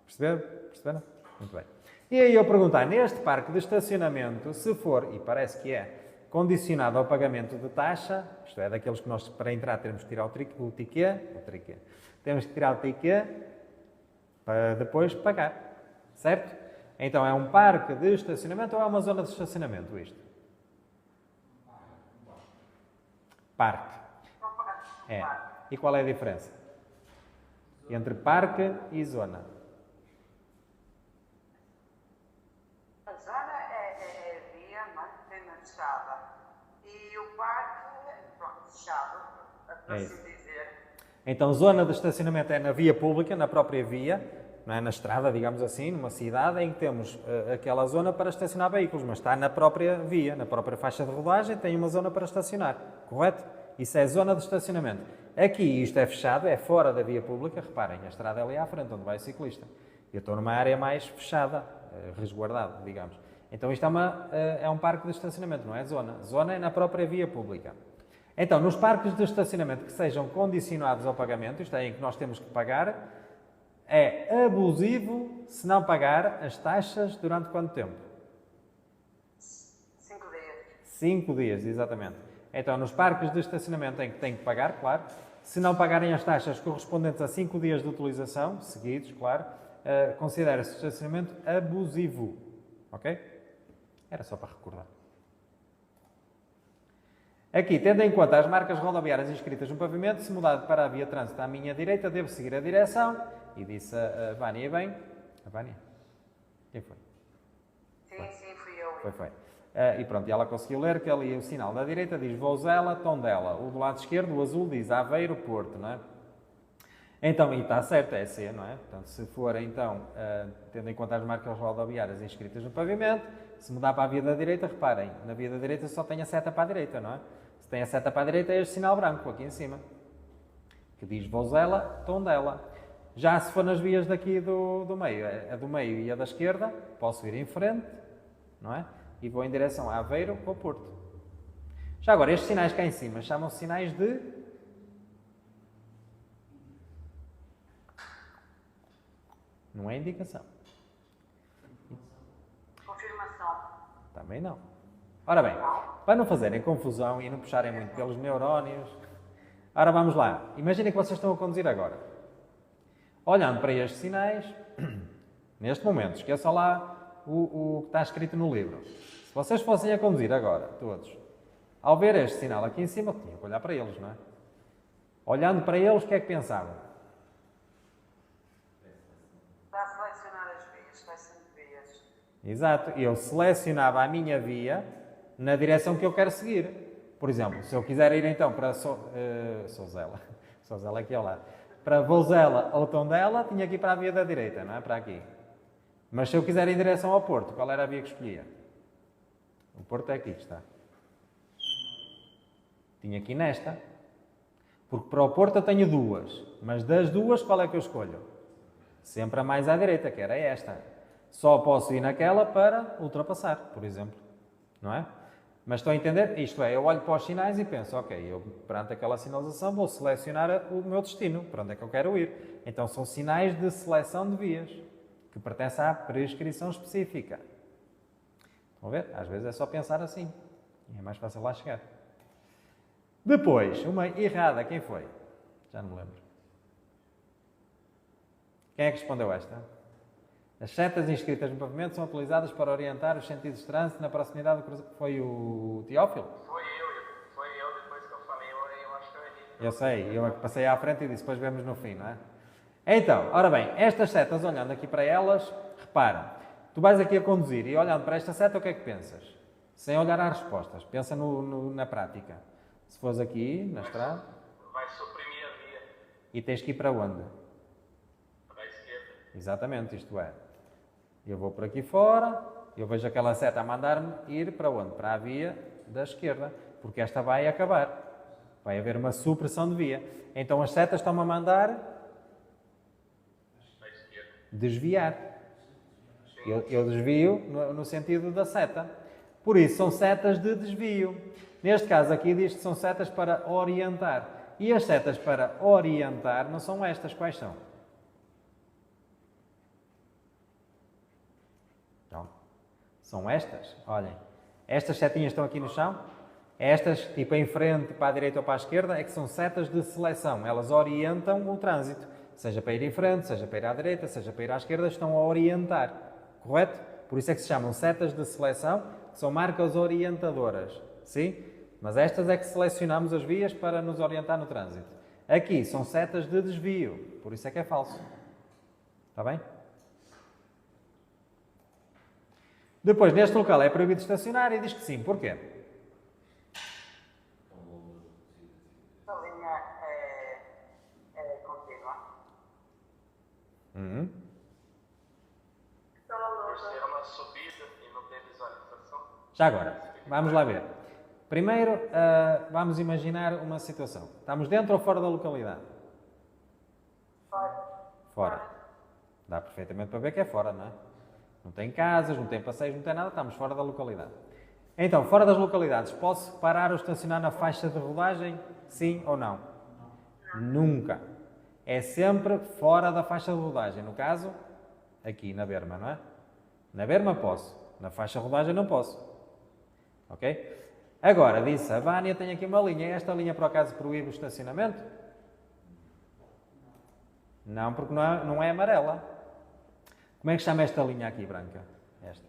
Perceberam? Muito bem. E aí eu perguntar, neste parque de estacionamento, se for, e parece que é, condicionado ao pagamento de taxa, isto é, daqueles que nós, para entrar, temos que tirar o ticket, temos que tirar o ticket para depois pagar. Certo? Então, é um parque de estacionamento ou é uma zona de estacionamento isto? Parque. É. E qual é a diferença entre parque e zona? A zona é via, não é? Tem na estrada. E o parque, pronto, fechado, para É assim isso. dizer. Então, zona de estacionamento é na via pública, na própria via, não é na estrada, digamos assim, numa cidade em que temos aquela zona para estacionar veículos, mas está na própria via, na própria faixa de rodagem, tem uma zona para estacionar, correto? Isso é zona de estacionamento. Aqui isto é fechado, é fora da via pública, reparem, a estrada é ali à frente, onde vai o ciclista. Eu estou numa área mais fechada, resguardada, digamos. Então isto é um parque de estacionamento, não é zona. Zona é na própria via pública. Então, nos parques de estacionamento que sejam condicionados ao pagamento, isto é, em que nós temos que pagar, é abusivo se não pagar as taxas durante quanto tempo? 5 dias. 5 dias, exatamente. Então, nos parques de estacionamento em que tem que pagar, claro, se não pagarem as taxas correspondentes a 5 dias de utilização, seguidos, claro, considera-se estacionamento abusivo. Ok? Era só para recordar. Aqui, tendo em conta as marcas rodoviárias inscritas no pavimento, se mudar para a via de trânsito à minha direita, devo seguir a direção. E disse a Vânia, bem... A Vânia? Quem foi? Sim, fui eu. Foi. E pronto, e ela conseguiu ler que ali o sinal da direita diz Vouzela, Tondela. O do lado esquerdo, o azul, diz Aveiro, Porto, não é? Então, e está certo, é C, não é? Portanto, se for, então, tendo em conta as marcas rodoviárias inscritas no pavimento, se mudar para a via da direita, reparem, na via da direita só tem a seta para a direita, não é? Se tem a seta para a direita, é este sinal branco, aqui em cima, que diz Vouzela, Tondela. Já se for nas vias daqui do meio, a do meio e a da esquerda, posso ir em frente, não é? E vou em direção a Aveiro ou Porto. Já agora, estes sinais cá em cima chamam-se sinais de... Não é indicação. Confirmação. Também não. Ora bem, para não fazerem confusão e não puxarem muito pelos neurónios, ora vamos lá. Imaginem que vocês estão a conduzir agora. Olhando para estes sinais, neste momento, esqueçam lá o que está escrito no livro. Se vocês fossem a conduzir agora, todos, ao ver este sinal aqui em cima, tinham que olhar para eles, não é? Olhando para eles, o que é que pensavam? Está a selecionar as vias, seleção de vias. Exato, eu selecionava a minha via na direção que eu quero seguir. Por exemplo, se eu quiser ir então para Sozela aqui ao lado, para Vouzela ou Tondela, tinha que ir para a via da direita, não é? Para aqui. Mas se eu quiser ir em direção ao Porto, qual era a via que escolhia? O Porto é aqui que está. Tinha que ir nesta. Porque para o Porto eu tenho duas. Mas das duas, qual é que eu escolho? Sempre a mais à direita, que era esta. Só posso ir naquela para ultrapassar, por exemplo. Não é? Mas estão a entender? Isto é, eu olho para os sinais e penso, ok, eu perante aquela sinalização vou selecionar o meu destino, para onde é que eu quero ir. Então são sinais de seleção de vias, que pertencem à prescrição específica. Estão a ver? Às vezes é só pensar assim. E é mais fácil lá chegar. Depois, uma errada, quem foi? Já não me lembro. Quem é que respondeu esta? As setas inscritas no pavimento são utilizadas para orientar os sentidos de trânsito na proximidade do cruzamento. Foi o Teófilo? Foi eu, depois que eu falei, eu acho que eu errei. Eu sei, eu passei à frente e disse, depois vemos no fim, não é? Então, ora bem, estas setas, olhando aqui para elas, repara, tu vais aqui a conduzir e olhando para esta seta, o que é que pensas? Sem olhar às respostas, pensa na prática. Se fores aqui, na estrada... Vai suprimir a via. E tens que ir para onde? Para a esquerda. Exatamente, isto é. Eu vou por aqui fora, eu vejo aquela seta a mandar-me ir para onde? Para a via da esquerda, porque esta vai acabar. Vai haver uma supressão de via. Então as setas estão-me a mandar desviar. Eu desvio no sentido da seta. Por isso, são setas de desvio. Neste caso aqui diz que são setas para orientar. E as setas para orientar não são estas. Quais são? Então, são estas. Olhem. Estas setinhas estão aqui no chão. Estas, tipo em frente, para a direita ou para a esquerda, é que são setas de seleção. Elas orientam o trânsito. Seja para ir em frente, seja para ir à direita, seja para ir à esquerda, estão a orientar. Correto? Por isso é que se chamam setas de seleção, que são marcas orientadoras. Sim? Mas estas é que selecionamos as vias para nos orientar no trânsito. Aqui são setas de desvio. Por isso é que é falso. Está bem? Depois, neste local é proibido estacionar e diz que sim. Porquê? A linha é contínua. Por ser uma subida e não ter visualização. Já agora, vamos lá ver. Primeiro, vamos imaginar uma situação. Estamos dentro ou fora da localidade? Fora. Dá perfeitamente para ver que é fora, não é? Não tem casas, não tem passeios, não tem nada, estamos fora da localidade. Então, fora das localidades, posso parar ou estacionar na faixa de rodagem? Sim ou não? Nunca. É sempre fora da faixa de rodagem. No caso, aqui na berma, não é? Na berma posso. Na faixa de rodagem não posso. Ok? Agora, disse a Vânia, tem aqui uma linha. Esta linha, por acaso, proíbe o estacionamento? Não, porque não é amarela. Como é que chama esta linha aqui, branca? Esta.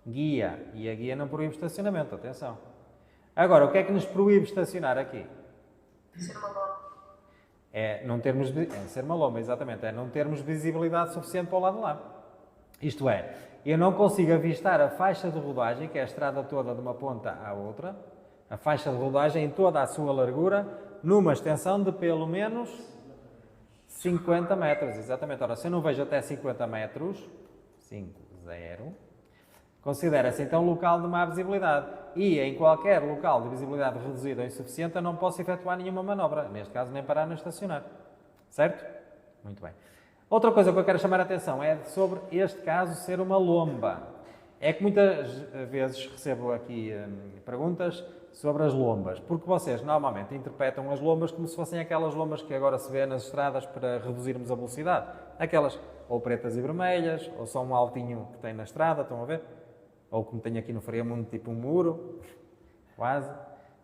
Guia. E a guia não proíbe estacionamento, atenção. Agora, o que é que nos proíbe estacionar aqui? Ser uma loma. Ser uma loma, exatamente. É não termos visibilidade suficiente para o lado de lá. Isto é, eu não consigo avistar a faixa de rodagem, que é a estrada toda de uma ponta à outra, a faixa de rodagem em toda a sua largura, numa extensão de pelo menos 50 metros. Exatamente. Ora, se eu não vejo até 50 metros, 5, 0, considera-se então local de má visibilidade. E em qualquer local de visibilidade reduzida ou insuficiente, eu não posso efetuar nenhuma manobra. Neste caso, nem parar nem estacionar. Certo? Muito bem. Outra coisa que eu quero chamar a atenção é sobre este caso ser uma lomba. É que muitas vezes recebo aqui perguntas sobre as lombas, porque vocês normalmente interpretam as lombas como se fossem aquelas lombas que agora se vê nas estradas para reduzirmos a velocidade. Aquelas ou pretas e vermelhas, ou só um altinho que tem na estrada, estão a ver? Ou como tem aqui no Friamundo, tipo um muro, quase.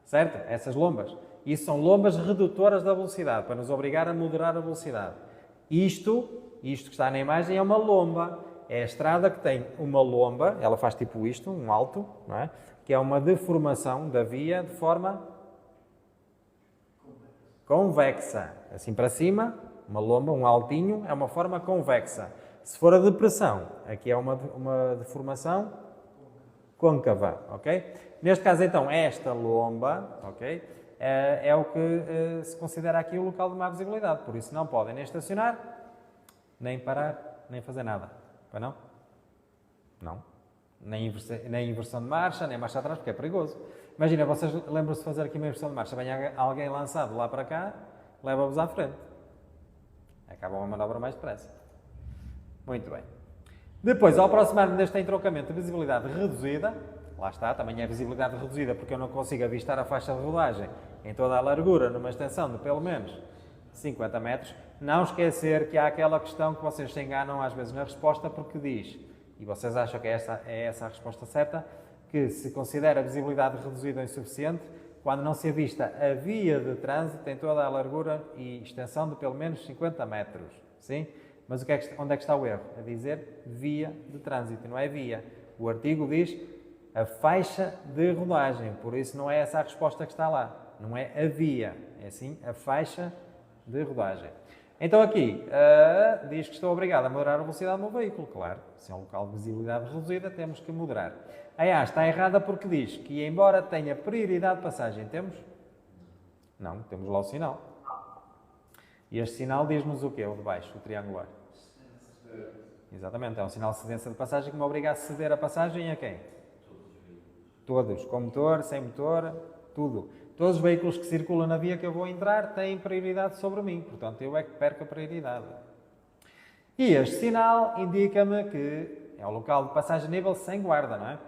Certo? Essas lombas. Isso são lombas redutoras da velocidade, para nos obrigar a moderar a velocidade. Isto que está na imagem é uma lomba. É a estrada que tem uma lomba, ela faz tipo isto, um alto, não é? Que é uma deformação da via de forma convexa. Assim para cima, uma lomba, um altinho, é uma forma convexa. Se for a depressão, aqui é uma deformação côncava, ok? Neste caso, então, esta lomba, ok? É o que se considera aqui o local de má visibilidade. Por isso, não podem nem estacionar, nem parar, nem fazer nada. Pois não? Não. Nem inversão de marcha, nem marcha atrás, porque é perigoso. Imagina, vocês lembram-se de fazer aqui uma inversão de marcha, vem alguém lançado lá para cá, leva-vos à frente. Acabam a manobra mais depressa. Muito bem. Depois, ao aproximar-me deste entroncamento de visibilidade reduzida, lá está, também é visibilidade reduzida porque eu não consigo avistar a faixa de rodagem em toda a largura, numa extensão de pelo menos 50 metros, não esquecer que há aquela questão que vocês se enganam às vezes na resposta porque diz, e vocês acham que é essa a resposta certa, que se considera a visibilidade reduzida o insuficiente quando não se avista a via de trânsito em toda a largura e extensão de pelo menos 50 metros. Sim? Mas onde é que está o erro? A dizer via de trânsito, não é via. O artigo diz a faixa de rodagem, por isso não é essa a resposta que está lá. Não é a via, é sim a faixa de rodagem. Então aqui, diz que estou obrigado a moderar a velocidade do meu veículo. Claro, se é um local de visibilidade reduzida, temos que moderar. A está errada porque diz que, embora tenha prioridade de passagem, temos? Não, temos lá o sinal. E este sinal diz-nos o quê? O de baixo, o triangular. Exatamente, é um sinal de cedência de passagem que me obriga a ceder a passagem a quem? Todos, com motor, sem motor, tudo. Todos os veículos que circulam na via que eu vou entrar têm prioridade sobre mim, portanto eu é que perco a prioridade. E este sinal indica-me que é o local de passagem a nível sem guarda, não é?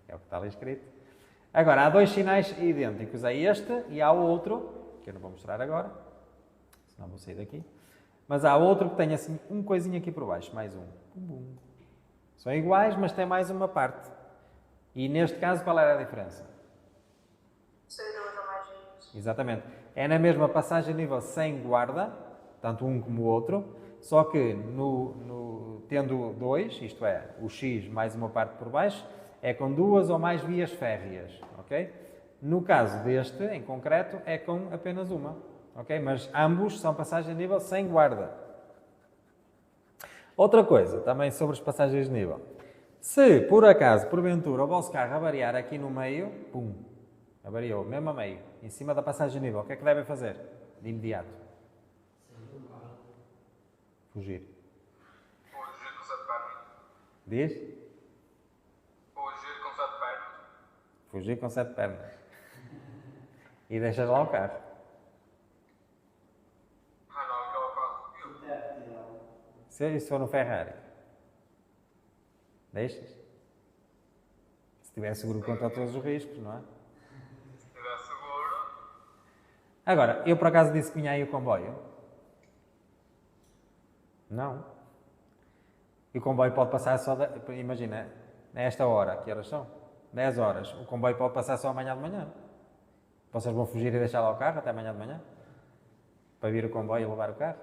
É o que está ali escrito. Agora, há dois sinais idênticos, é este e há outro, que eu não vou mostrar agora, senão vou sair daqui, mas há outro que tem assim um coisinho aqui por baixo, mais um. São iguais, mas tem mais uma parte. E neste caso, qual era a diferença? Seguidores ou mais vezes. Exatamente. É na mesma passagem a nível sem guarda, tanto um como o outro, só que tendo dois, isto é, o X mais uma parte por baixo, é com duas ou mais vias férreas, ok? No caso deste, em concreto, é com apenas uma, ok? Mas ambos são passagens de nível sem guarda. Outra coisa, também sobre as passagens de nível. Se, por acaso, porventura, o vosso carro avariar aqui no meio, pum, avariou, mesmo a meio, em cima da passagem de nível, o que é que devem fazer? De imediato? Fugir. Fugir com 7 pernas. Diz? Fugir com 7 pernas. Fugir com 7 pernas. E deixas lá o carro. Ah não, aquele carro. Se isso for no Ferrari, deixas? Se estiver seguro contra todos os riscos, não é? Se estiver seguro. Agora, eu por acaso disse que vinha aí o comboio? Não. E o comboio pode passar só, imagina, nesta hora, que horas são? 10 horas. O comboio pode passar só amanhã de manhã. Vocês vão fugir e deixar lá o carro até amanhã de manhã? Para vir o comboio e levar o carro?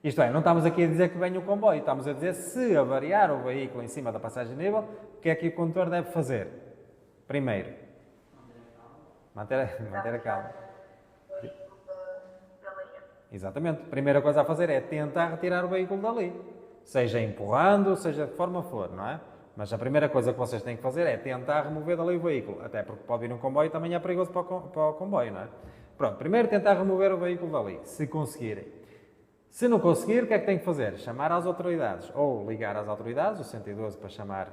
Isto é, não estamos aqui a dizer que venha o comboio, estamos a dizer se avariar o veículo em cima da passagem de nível, o que é que o condutor deve fazer? Primeiro, manter a calma. Exatamente. A primeira coisa a fazer é tentar retirar o veículo dali. Seja empurrando, seja de forma for, não é? Mas a primeira coisa que vocês têm que fazer é tentar remover dali o veículo. Até porque pode vir um comboio e também é perigoso para o comboio, não é? Pronto, primeiro tentar remover o veículo dali, se conseguirem. Se não conseguir, o que é que tem que fazer? Chamar às autoridades. Ou ligar às autoridades, o 112 para chamar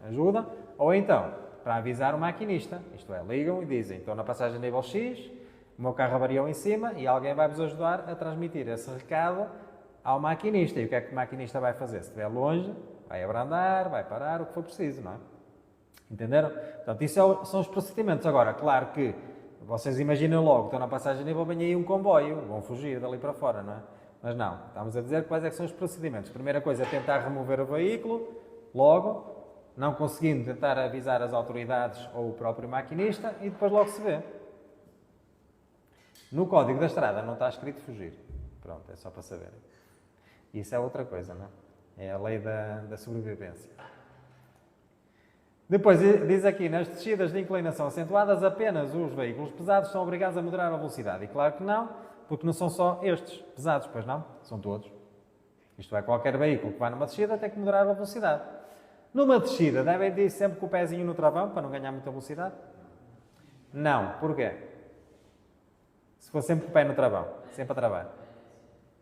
ajuda, ou então para avisar o maquinista. Isto é, ligam e dizem, estou na passagem nível X, o meu carro avariou em cima e alguém vai-vos ajudar a transmitir esse recado ao maquinista. E o que é que o maquinista vai fazer? Se estiver longe, vai abrandar, vai parar, o que for preciso, não é? Entenderam? Portanto, isso são os procedimentos. Agora, claro que vocês imaginem logo, estão na passagem nível, vem aí um comboio, vão fugir dali para fora, não é? Mas não, estamos a dizer quais é que são os procedimentos. Primeira coisa é tentar remover o veículo, logo, não conseguindo tentar avisar as autoridades ou o próprio maquinista e depois logo se vê. No código da estrada não está escrito fugir. Pronto, é só para saberem. Isso é outra coisa, não é? É a lei da sobrevivência. Depois diz aqui, nas descidas de inclinação acentuadas, apenas os veículos pesados são obrigados a moderar a velocidade. E claro que não, porque não são só estes pesados, pois não? São todos. Isto é, qualquer veículo que vá numa descida tem que moderar a velocidade. Numa descida, devem ir sempre com o pezinho no travão, para não ganhar muita velocidade? Não. Porquê? Se for sempre com o pé no travão, sempre a travar,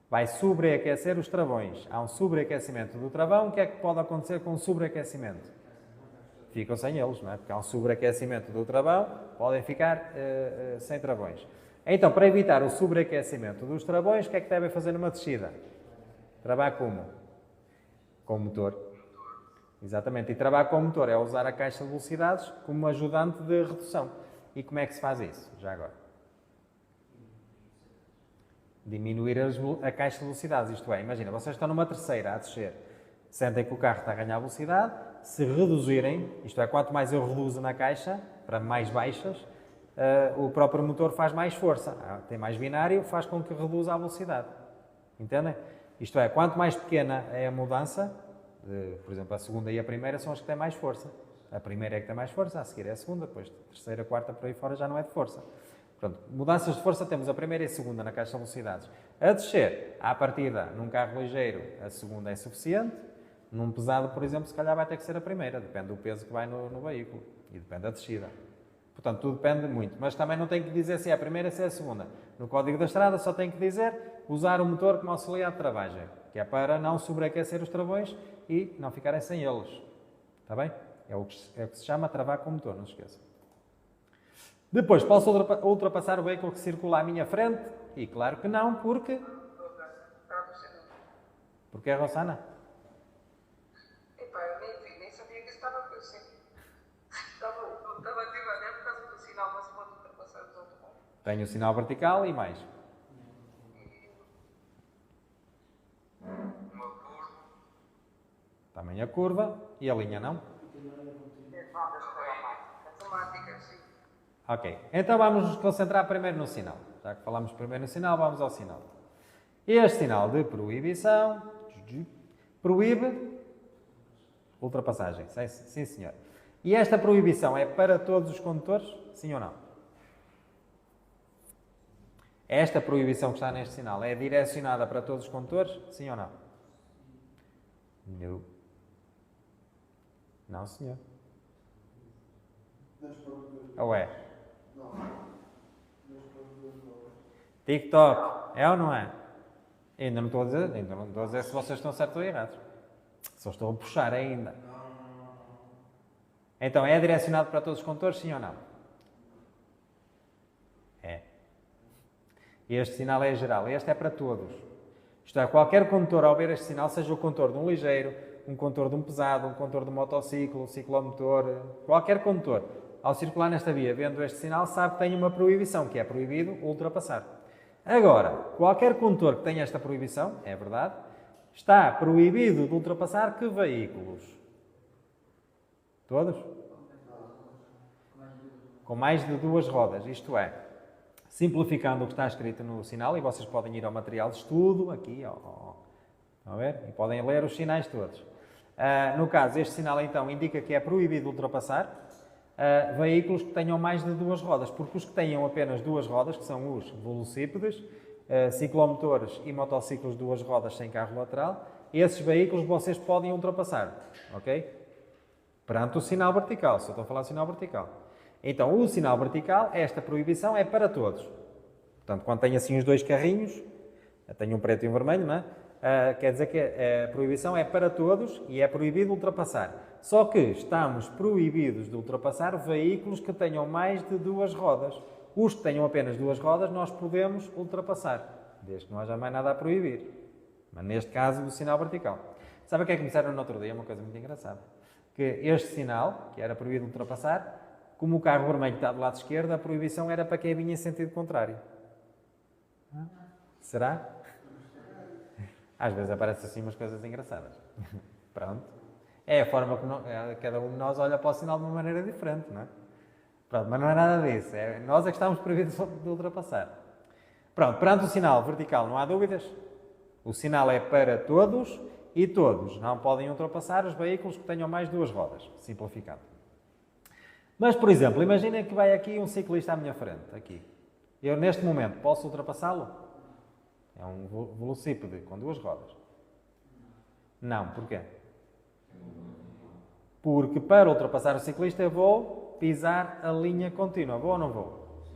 vai sobreaquecer os travões. Há um sobreaquecimento do travão. O que é que pode acontecer com o sobreaquecimento? Ficam sem eles, não é? Porque há um sobreaquecimento do travão, podem ficar sem travões. Então, para evitar o sobreaquecimento dos travões, o que é que devem fazer numa descida? Travar como? Com o motor. Exatamente. E travar com o motor é usar a caixa de velocidades como ajudante de redução. E como é que se faz isso? Já agora. Diminuir a caixa de velocidades. Isto é, imagina, vocês estão numa terceira a descer. Sentem que o carro está a ganhar velocidade. Se reduzirem, isto é, quanto mais eu reduzo na caixa, para mais baixas, o próprio motor faz mais força. Tem mais binário, faz com que reduza a velocidade. Entendem? Isto é, quanto mais pequena é a mudança, por exemplo, a segunda e a primeira são as que têm mais força. A primeira é que tem mais força, a seguir é a segunda, depois a terceira, a quarta, por aí fora já não é de força. Pronto, mudanças de força temos a primeira e a segunda na caixa de velocidades. A descer, à partida, num carro ligeiro, a segunda é suficiente. Num pesado, por exemplo, se calhar vai ter que ser a primeira. Depende do peso que vai no veículo. E depende da descida. Portanto, tudo depende muito. Mas também não tem que dizer se é a primeira ou se é a segunda. No código da estrada só tem que dizer usar o motor como auxiliar de travagem. Que é para não sobreaquecer os travões e não ficarem sem eles. Está bem? É o que se chama travar com o motor, não se esqueça. Depois, posso ultrapassar o veículo que circula à minha frente? E claro que não, porque... Porque é Rossana? Epá, eu nem sabia que estava por assim. Estava a divagar por causa do sinal, não se pode ultrapassar os automóveis. Tenho o sinal vertical e mais. Uma curva. Também a curva e a linha não. Automática, sim. Ok, então vamos nos concentrar primeiro no sinal. Já que falamos primeiro no sinal, vamos ao sinal. Este sinal de proibição proíbe ultrapassagem. Sim, senhor. E esta proibição é para todos os condutores? Sim ou não? Esta proibição que está neste sinal é direcionada para todos os condutores? Sim ou não? Não. Não, senhor. Ou é? TikTok, é ou não é? Ainda não estou a dizer se vocês estão certos ou errados. Só estou a puxar ainda. Então, é direcionado para todos os condutores, sim ou não? É. Este sinal é geral, este é para todos. Isto é, qualquer condutor ao ver este sinal, seja o condutor de um ligeiro, um condutor de um pesado, um condutor de um motociclo, um ciclomotor, qualquer condutor, ao circular nesta via, vendo este sinal, sabe que tem uma proibição, que é proibido ultrapassar. Agora, qualquer condutor que tenha esta proibição, é verdade, está proibido de ultrapassar que veículos? Todos? Com mais de duas rodas, isto é, simplificando o que está escrito no sinal, e vocês podem ir ao material de estudo, aqui, estão a ver? E podem ler os sinais todos. No caso, este sinal então indica que é proibido ultrapassar veículos que tenham mais de duas rodas, porque os que tenham apenas duas rodas, que são os velocípedes, ciclomotores e motociclos de duas rodas sem carro lateral, esses veículos vocês podem ultrapassar, ok? Perante o sinal vertical, se eu estou a falar de sinal vertical. Então, o sinal vertical, esta proibição é para todos. Portanto, quando tem assim os dois carrinhos, tenho um preto e um vermelho, não é? Quer dizer que a proibição é para todos e é proibido ultrapassar. Só que estamos proibidos de ultrapassar veículos que tenham mais de duas rodas. Os que tenham apenas duas rodas, nós podemos ultrapassar, desde que não haja mais nada a proibir. Mas neste caso, do sinal vertical. Sabe o que é que me disseram no outro dia? Uma coisa muito engraçada. Que este sinal, que era proibido ultrapassar, como o carro vermelho está do lado esquerdo, a proibição era para quem vinha em sentido contrário. Será? Às vezes aparecem assim umas coisas engraçadas. Pronto. É a forma que cada um de nós olha para o sinal de uma maneira diferente, não é? Pronto, mas não é nada disso. Nós é que estamos proibidos de ultrapassar. Pronto, perante o sinal vertical não há dúvidas. O sinal é para todos e todos não podem ultrapassar os veículos que tenham mais de duas rodas. Simplificado. Mas, por exemplo, imaginem que vai aqui um ciclista à minha frente. Aqui. Eu, neste momento, posso ultrapassá-lo? É um velocípede com duas rodas. Não, porquê? Porque para ultrapassar o ciclista eu vou pisar a linha contínua. Vou ou não vou?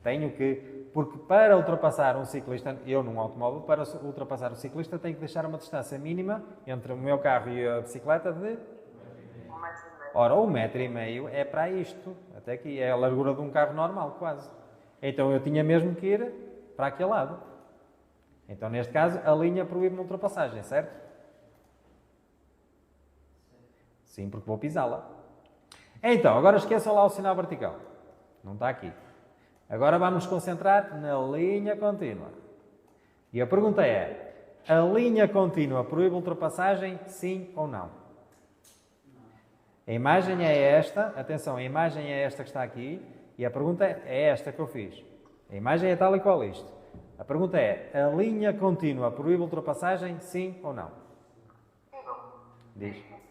Tenho que... Porque para ultrapassar um ciclista, eu num automóvel, para ultrapassar o ciclista tenho que deixar uma distância mínima entre o meu carro e a bicicleta de... Ora, 1,5 m é para isto. Até aqui é a largura de um carro normal, quase. Então eu tinha mesmo que ir para aquele lado. Então, neste caso, a linha proíbe-me ultrapassagem, certo? Sim, porque vou pisá-la. Então, agora esqueçam lá o sinal vertical. Não está aqui. Agora vamos nos concentrar na linha contínua. E a pergunta é: a linha contínua proíbe ultrapassagem, sim ou não? A imagem é esta. Atenção, a imagem é esta que está aqui. E a pergunta é esta que eu fiz. A imagem é tal e qual isto. A pergunta é: a linha contínua proíbe ultrapassagem, sim ou não?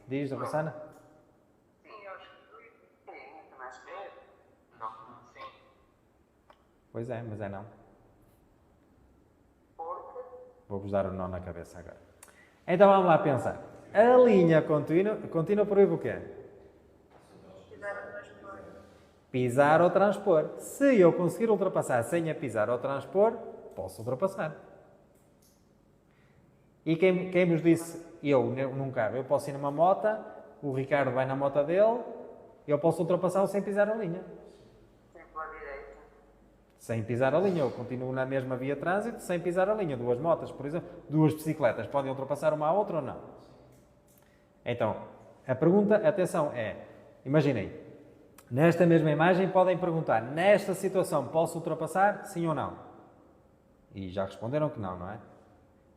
Diz, a Rossana? Sim, eu acho que proíbe. Sim, também acho que É? Não, sim. Pois é, mas é não. porque Vou-vos dar o nó na cabeça agora. Então vamos lá pensar. A linha contínua proíbe o quê? Pisar ou transpor. Se eu conseguir ultrapassar sem a pisar ou transpor, posso ultrapassar. E quem vos disse, eu num carro, eu posso ir numa moto, o Ricardo vai na moto dele, eu posso ultrapassá-lo sem pisar a linha. sempre à direita. Sem pisar a linha, eu continuo na mesma via de trânsito, sem pisar a linha. Duas motas, por exemplo, duas bicicletas, podem ultrapassar uma à outra ou não? Então, a pergunta, atenção, é, imaginem, nesta mesma imagem podem perguntar, nesta situação posso ultrapassar, sim ou não? E já responderam que não, não é?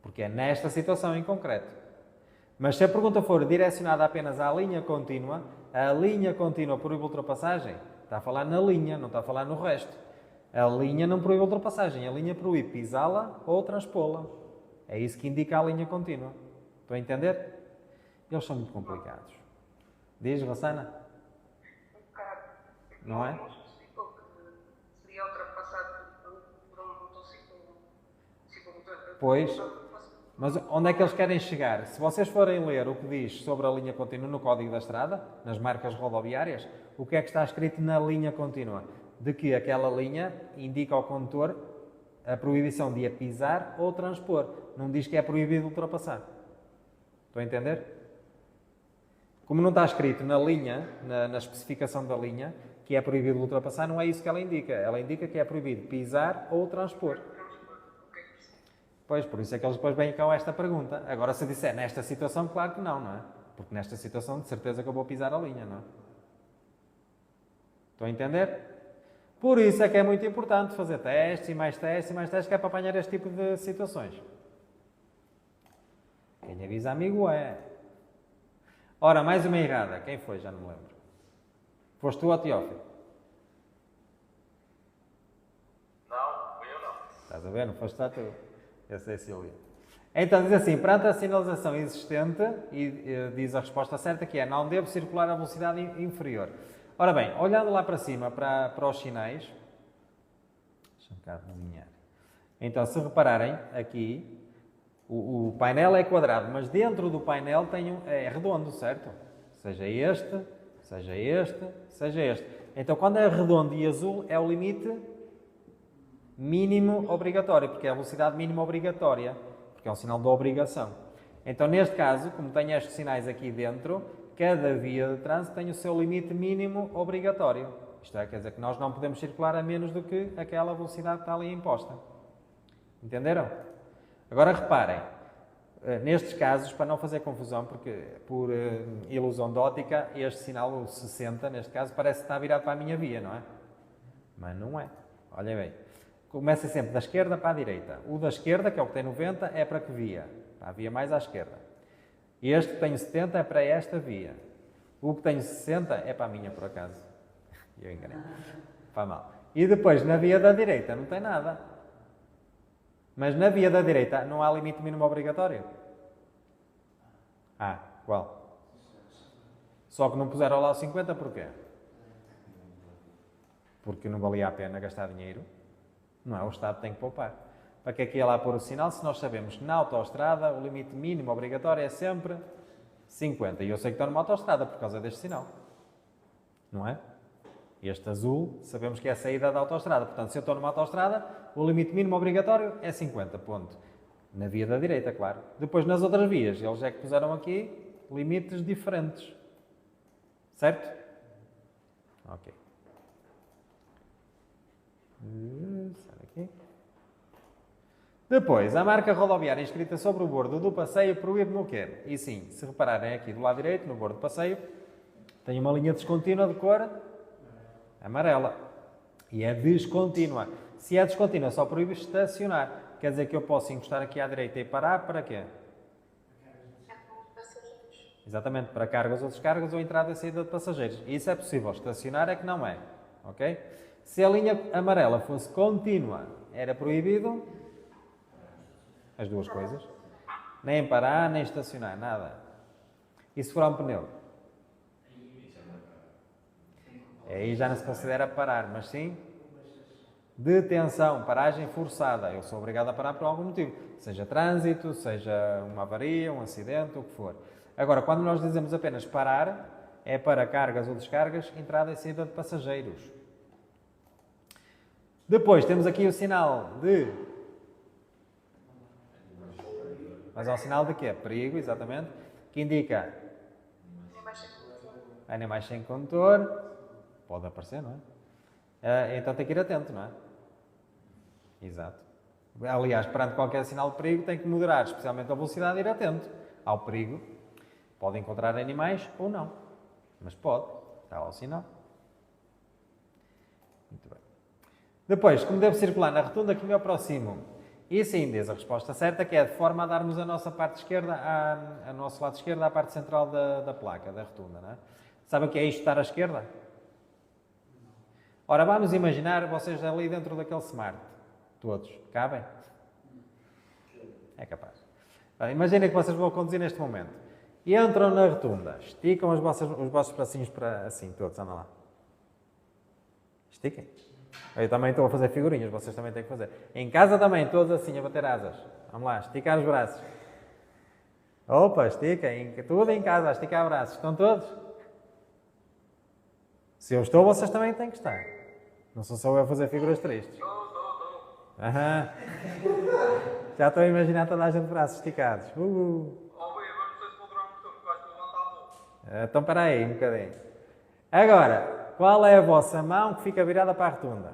Porque é nesta situação em concreto. Mas se a pergunta for direcionada apenas à linha contínua, a linha contínua proíbe ultrapassagem, está a falar na linha, não está a falar no resto. A linha não proíbe ultrapassagem, a linha proíbe pisá-la ou transpô-la. É isso que indica a linha contínua. Estão a entender? Eles são muito complicados. Diz, Rossana? Um bocado. Não é? Não especificou que seria ultrapassado por um ciclomotor. Pois. Mas onde é que eles querem chegar? Se vocês forem ler o que diz sobre a linha contínua no Código da Estrada, nas marcas rodoviárias, o que é que está escrito na linha contínua? De que aquela linha indica ao condutor a proibição de a pisar ou transpor. Não diz que é proibido ultrapassar. Estão a entender? Como não está escrito na linha, na especificação da linha, que é proibido ultrapassar, não é isso que ela indica. Ela indica que é proibido pisar ou transpor. Pois, por isso é que eles depois vêm com esta pergunta. Agora, se disser nesta situação, claro que não, não é? Porque nesta situação, de certeza que eu vou pisar a linha, não é? Estão a entender? Por isso é que é muito importante fazer testes e mais testes e mais testes, que é para apanhar este tipo de situações. Quem avisa amigo é. Ora, mais uma errada. Quem foi? Já não me lembro. Foste tu ou Teófilo? Não, eu não. Estás a ver? Não foste lá tu. Eu sei, Silvia. Então, diz assim, perante a sinalização existente, e diz a resposta certa, que é, não devo circular a velocidade inferior. Ora bem, olhando lá para cima, para os sinais, deixa um bocado desenhar. Então, se repararem, aqui, o painel é quadrado, mas dentro do painel é redondo, certo? Seja este, seja este, seja este. Então, quando é redondo e azul, é o limite mínimo obrigatório, porque é a velocidade mínima obrigatória, porque é um sinal de obrigação. Então, neste caso, como tenho estes sinais aqui dentro, cada via de trânsito tem o seu limite mínimo obrigatório. Isto é, quer dizer que nós não podemos circular a menos do que aquela velocidade que está ali imposta. Entenderam? Agora reparem, nestes casos, para não fazer confusão, porque por ilusão de ótica, este sinal, o 60, neste caso, parece que está virado para a minha via, não é? Mas não é. Olhem bem. Começa sempre da esquerda para a direita. O da esquerda, que é o que tem 90, é para que via? Para a via mais à esquerda. Este que tem 70 é para esta via. O que tem 60 é para a minha, por acaso. Eu enganei. Faz mal. E depois, na via da direita, não tem nada. Mas na via da direita não há limite mínimo obrigatório? Ah, qual? Só que não puseram lá o 50, porquê? Porque não valia a pena gastar dinheiro. Não é? O Estado tem que poupar. Para que é que ia lá pôr o sinal se nós sabemos que na autoestrada o limite mínimo obrigatório é sempre 50. E eu sei que estou numa autoestrada por causa deste sinal. Não é? Este azul, sabemos que é a saída da autoestrada. Portanto, se eu estou numa autoestrada, o limite mínimo obrigatório é 50, ponto. Na via da direita, claro. Depois, nas outras vias, eles é que puseram aqui limites diferentes. Certo? Ok. Sai aqui. Depois, a marca rodoviária inscrita sobre o bordo do passeio proíbe-me o quê? E sim, se repararem aqui do lado direito, no bordo do passeio, tem uma linha descontínua de cor amarela. E é descontínua. Se é descontínua, só proíbe estacionar. Quer dizer que eu posso encostar aqui à direita e parar para quê? Exatamente, para cargas ou descargas ou entrada e saída de passageiros. Isso é possível. Estacionar é que não é. Ok? Se a linha amarela fosse contínua, era proibido as duas coisas. Nem parar, nem estacionar, nada. E se furar um pneu? Aí já não se considera parar, mas sim detenção, paragem forçada. Eu sou obrigado a parar por algum motivo. Seja trânsito, seja uma avaria, um acidente, o que for. Agora, quando nós dizemos apenas parar, é para cargas ou descargas, entrada e saída de passageiros. Depois temos aqui o sinal de... Mas é um sinal de quê? Perigo, exatamente. Que indica... Animais sem condutor. Pode aparecer, não é? Então tem que ir atento, não é? Exato. Aliás, perante qualquer sinal de perigo, tem que moderar, especialmente a velocidade, e ir atento ao perigo. Pode encontrar animais ou não. Mas pode. Está lá o sinal. Muito bem. Depois, como devo circular na rotunda que me aproximo? E sim, diz a resposta certa, que é de forma a darmos a nossa parte esquerda, a nosso lado esquerdo, à parte central da placa, da rotunda, não é? Sabe o que é isto, estar à esquerda? Ora, vamos imaginar vocês ali dentro daquele smart. Todos. Cabem? É capaz. Imaginem que vocês vão conduzir neste momento. E entram na rotunda. Esticam os vossos bracinhos para assim, todos. Andam lá. Estiquem. Eu também estou a fazer figurinhas, vocês também têm que fazer. Em casa também, todos assim, a bater asas. Vamos lá, esticar os braços. Opa, estiquem. Tudo em casa, a esticar braços. Estão todos? Se eu estou, vocês também têm que estar. Não sou só eu a fazer figuras tristes. Aham. Já estou a imaginar toda a gente de braços esticados. Então, espera aí um bocadinho. Agora, qual é a vossa mão que fica virada para a rotunda?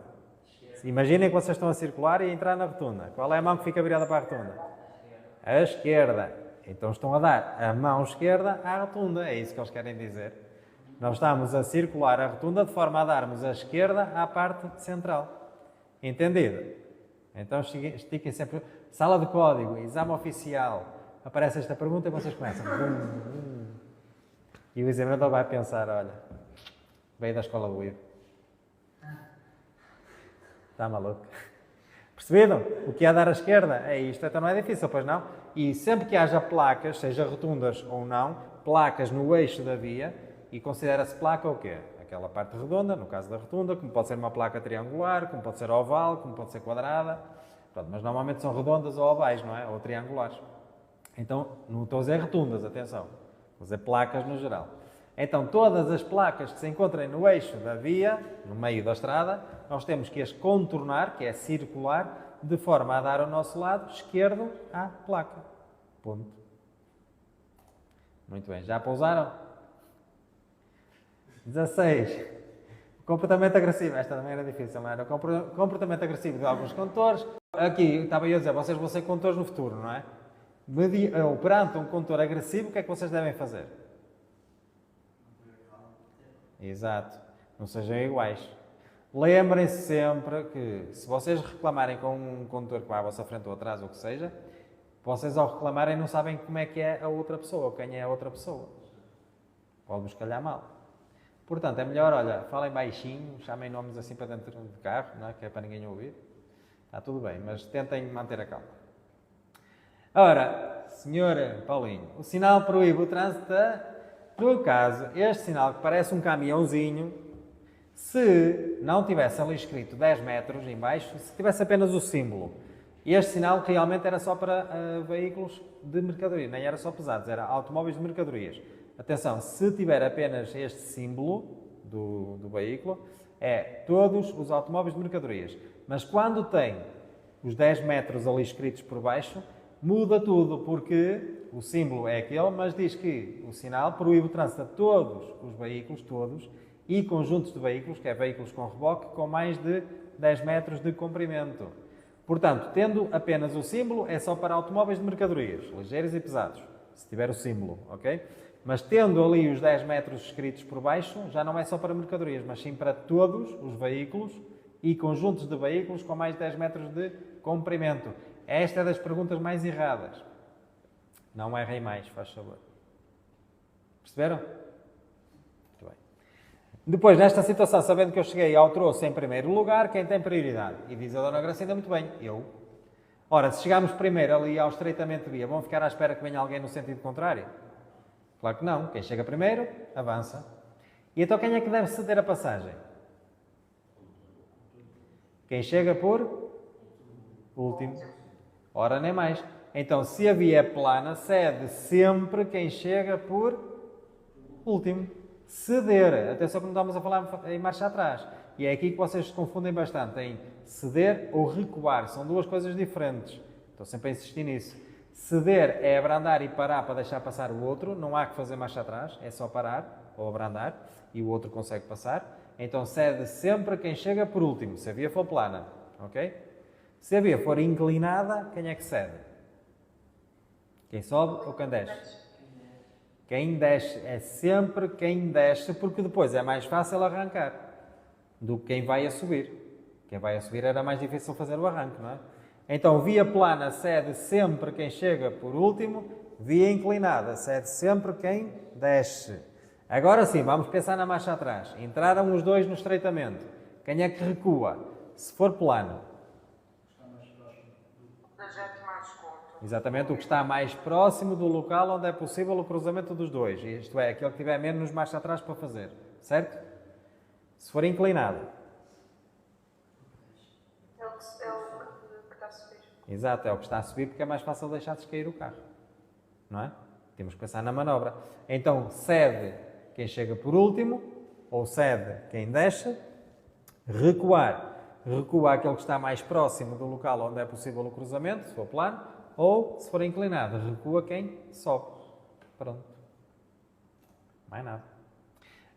Imaginem que vocês estão a circular e a entrar na rotunda. Qual é a mão que fica virada para a rotunda? A esquerda. Então estão a dar a mão esquerda à rotunda. É isso que eles querem dizer. Nós estamos a circular a rotunda de forma a darmos a esquerda à parte central. Entendido? Então estiquem sempre. Sala de código, exame oficial. Aparece esta pergunta e vocês começam. E o examinador vai pensar, olha, veio da escola do Ivo. Está maluco? Perceberam? O que é dar à esquerda? É isto. Então não é difícil, pois não? E sempre que haja placas, seja rotundas ou não, placas no eixo da via, e considera-se placa o quê? Aquela parte redonda, no caso da rotunda, como pode ser uma placa triangular, como pode ser oval, como pode ser quadrada. Pronto, mas normalmente são redondas ou ovais, não é? Ou triangulares. Então, não estou a dizer rotundas, atenção. Estou a dizer placas no geral. Então, todas as placas que se encontrem no eixo da via, no meio da estrada, nós temos que as contornar, que é circular, de forma a dar ao nosso lado esquerdo à placa. Ponto. Muito bem. Já pousaram? 16. Comportamento agressivo. Esta também era difícil, não era? O comportamento agressivo de alguns condutores. Aqui, estava eu a dizer, vocês vão ser condutores no futuro, não é? Perante um condutor agressivo, o que é que vocês devem fazer? Exato. Não sejam iguais. Lembrem-se sempre que, se vocês reclamarem com um condutor que vai à vossa frente ou atrás, ou o que seja, vocês ao reclamarem não sabem como é que é a outra pessoa, ou quem é a outra pessoa. Pode-vos calhar mal. Portanto, é melhor, olha, falem baixinho, chamem nomes assim para dentro do carro, não é? Que é para ninguém ouvir. Está tudo bem, mas tentem manter a calma. Ora, senhor Paulinho, o sinal proíbe o trânsito. No caso, este sinal que parece um caminhãozinho, se não tivesse ali escrito 10 metros em baixo, se tivesse apenas o símbolo E este sinal realmente era só para veículos de mercadoria, nem era só pesados, era automóveis de mercadorias. Atenção, se tiver apenas este símbolo do veículo, é todos os automóveis de mercadorias. Mas quando tem os 10 metros ali escritos por baixo, muda tudo, porque o símbolo é aquele, mas diz que o sinal proíbe o trânsito a todos os veículos, todos, e conjuntos de veículos, que é veículos com reboque, com mais de 10 metros de comprimento. Portanto, tendo apenas o símbolo, é só para automóveis de mercadorias, ligeiros e pesados, se tiver o símbolo, ok? Mas tendo ali os 10 metros escritos por baixo, já não é só para mercadorias, mas sim para todos os veículos e conjuntos de veículos com mais de 10 metros de comprimento. Esta é das perguntas mais erradas. Não errem mais, faz favor. Perceberam? Muito bem. Depois, nesta situação, sabendo que eu cheguei ao troço em primeiro lugar, quem tem prioridade? E diz a Dona Gracinda, muito bem, eu. Ora, se chegarmos primeiro ali ao estreitamento de via, vão ficar à espera que venha alguém no sentido contrário? Claro que não. Quem chega primeiro, avança. E então quem é que deve ceder a passagem? Quem chega por último. Ora, nem mais. Então, se a via é plana, cede sempre quem chega por último. Ceder. Atenção que não estamos a falar em marcha atrás. E é aqui que vocês se confundem bastante em ceder ou recuar. São duas coisas diferentes. Estou sempre a insistir nisso. Ceder é abrandar e parar para deixar passar o outro. Não há que fazer marcha atrás. É só parar ou abrandar e o outro consegue passar. Então, cede sempre quem chega por último, se a via for plana. Ok? Se a via for inclinada, quem é que cede? Quem sobe ou quem desce? Quem desce. É sempre quem desce, porque depois é mais fácil arrancar do que quem vai a subir. Quem vai a subir era mais difícil fazer o arranque, não é? Então, via plana cede sempre quem chega por último, via inclinada cede sempre quem desce. Agora sim, vamos pensar na marcha atrás. Entraram os dois no estreitamento. Quem é que recua? Se for plano. Exatamente, o que está mais próximo do local onde é possível o cruzamento dos dois. Isto é, aquele que tiver menos marcha atrás para fazer. Certo? Se for inclinado. É o que está a subir. Exato, é o que está a subir porque é mais fácil deixar descair o carro. Não é? Temos que pensar na manobra. Então, cede quem chega por último, ou cede quem desce. Recuar. Recua aquele que está mais próximo do local onde é possível o cruzamento, se for plano. Ou, se for inclinado, recua quem sobe. Pronto. Mais nada.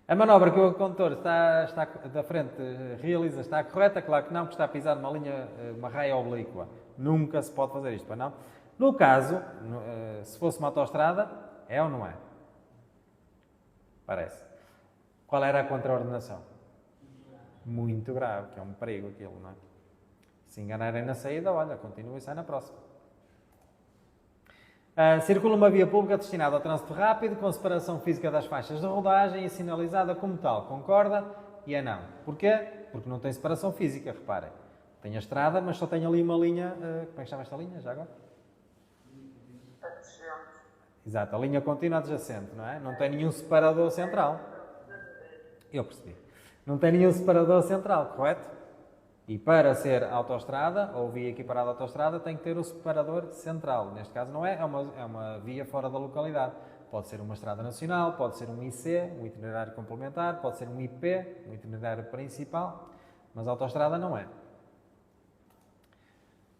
A manobra que o condutor está da frente realiza está correta? Claro que não, porque está a pisar numa linha, uma raia oblíqua. Nunca se pode fazer isto, para não? No caso, se fosse uma autoestrada, é ou não é? Parece. Qual era a contraordenação? Muito grave, que é um perigo aquilo, não é? Se enganarem na saída, olha, continua e sai na próxima. Circula uma via pública destinada ao trânsito rápido, com separação física das faixas de rodagem e sinalizada como tal. Concorda? E é não. Porquê? Porque não tem separação física, reparem. Tem a estrada, mas só tem ali uma linha... como é que chama esta linha, já agora? Exato, a linha contínua adjacente, não é? Não tem nenhum separador central. Eu percebi. Não tem nenhum separador central, correto? E para ser autoestrada, ou via equiparada à autoestrada, tem que ter o separador central. Neste caso não é, é uma via fora da localidade. Pode ser uma estrada nacional, pode ser um IC, um itinerário complementar, pode ser um IP, um itinerário principal, mas a autoestrada não é.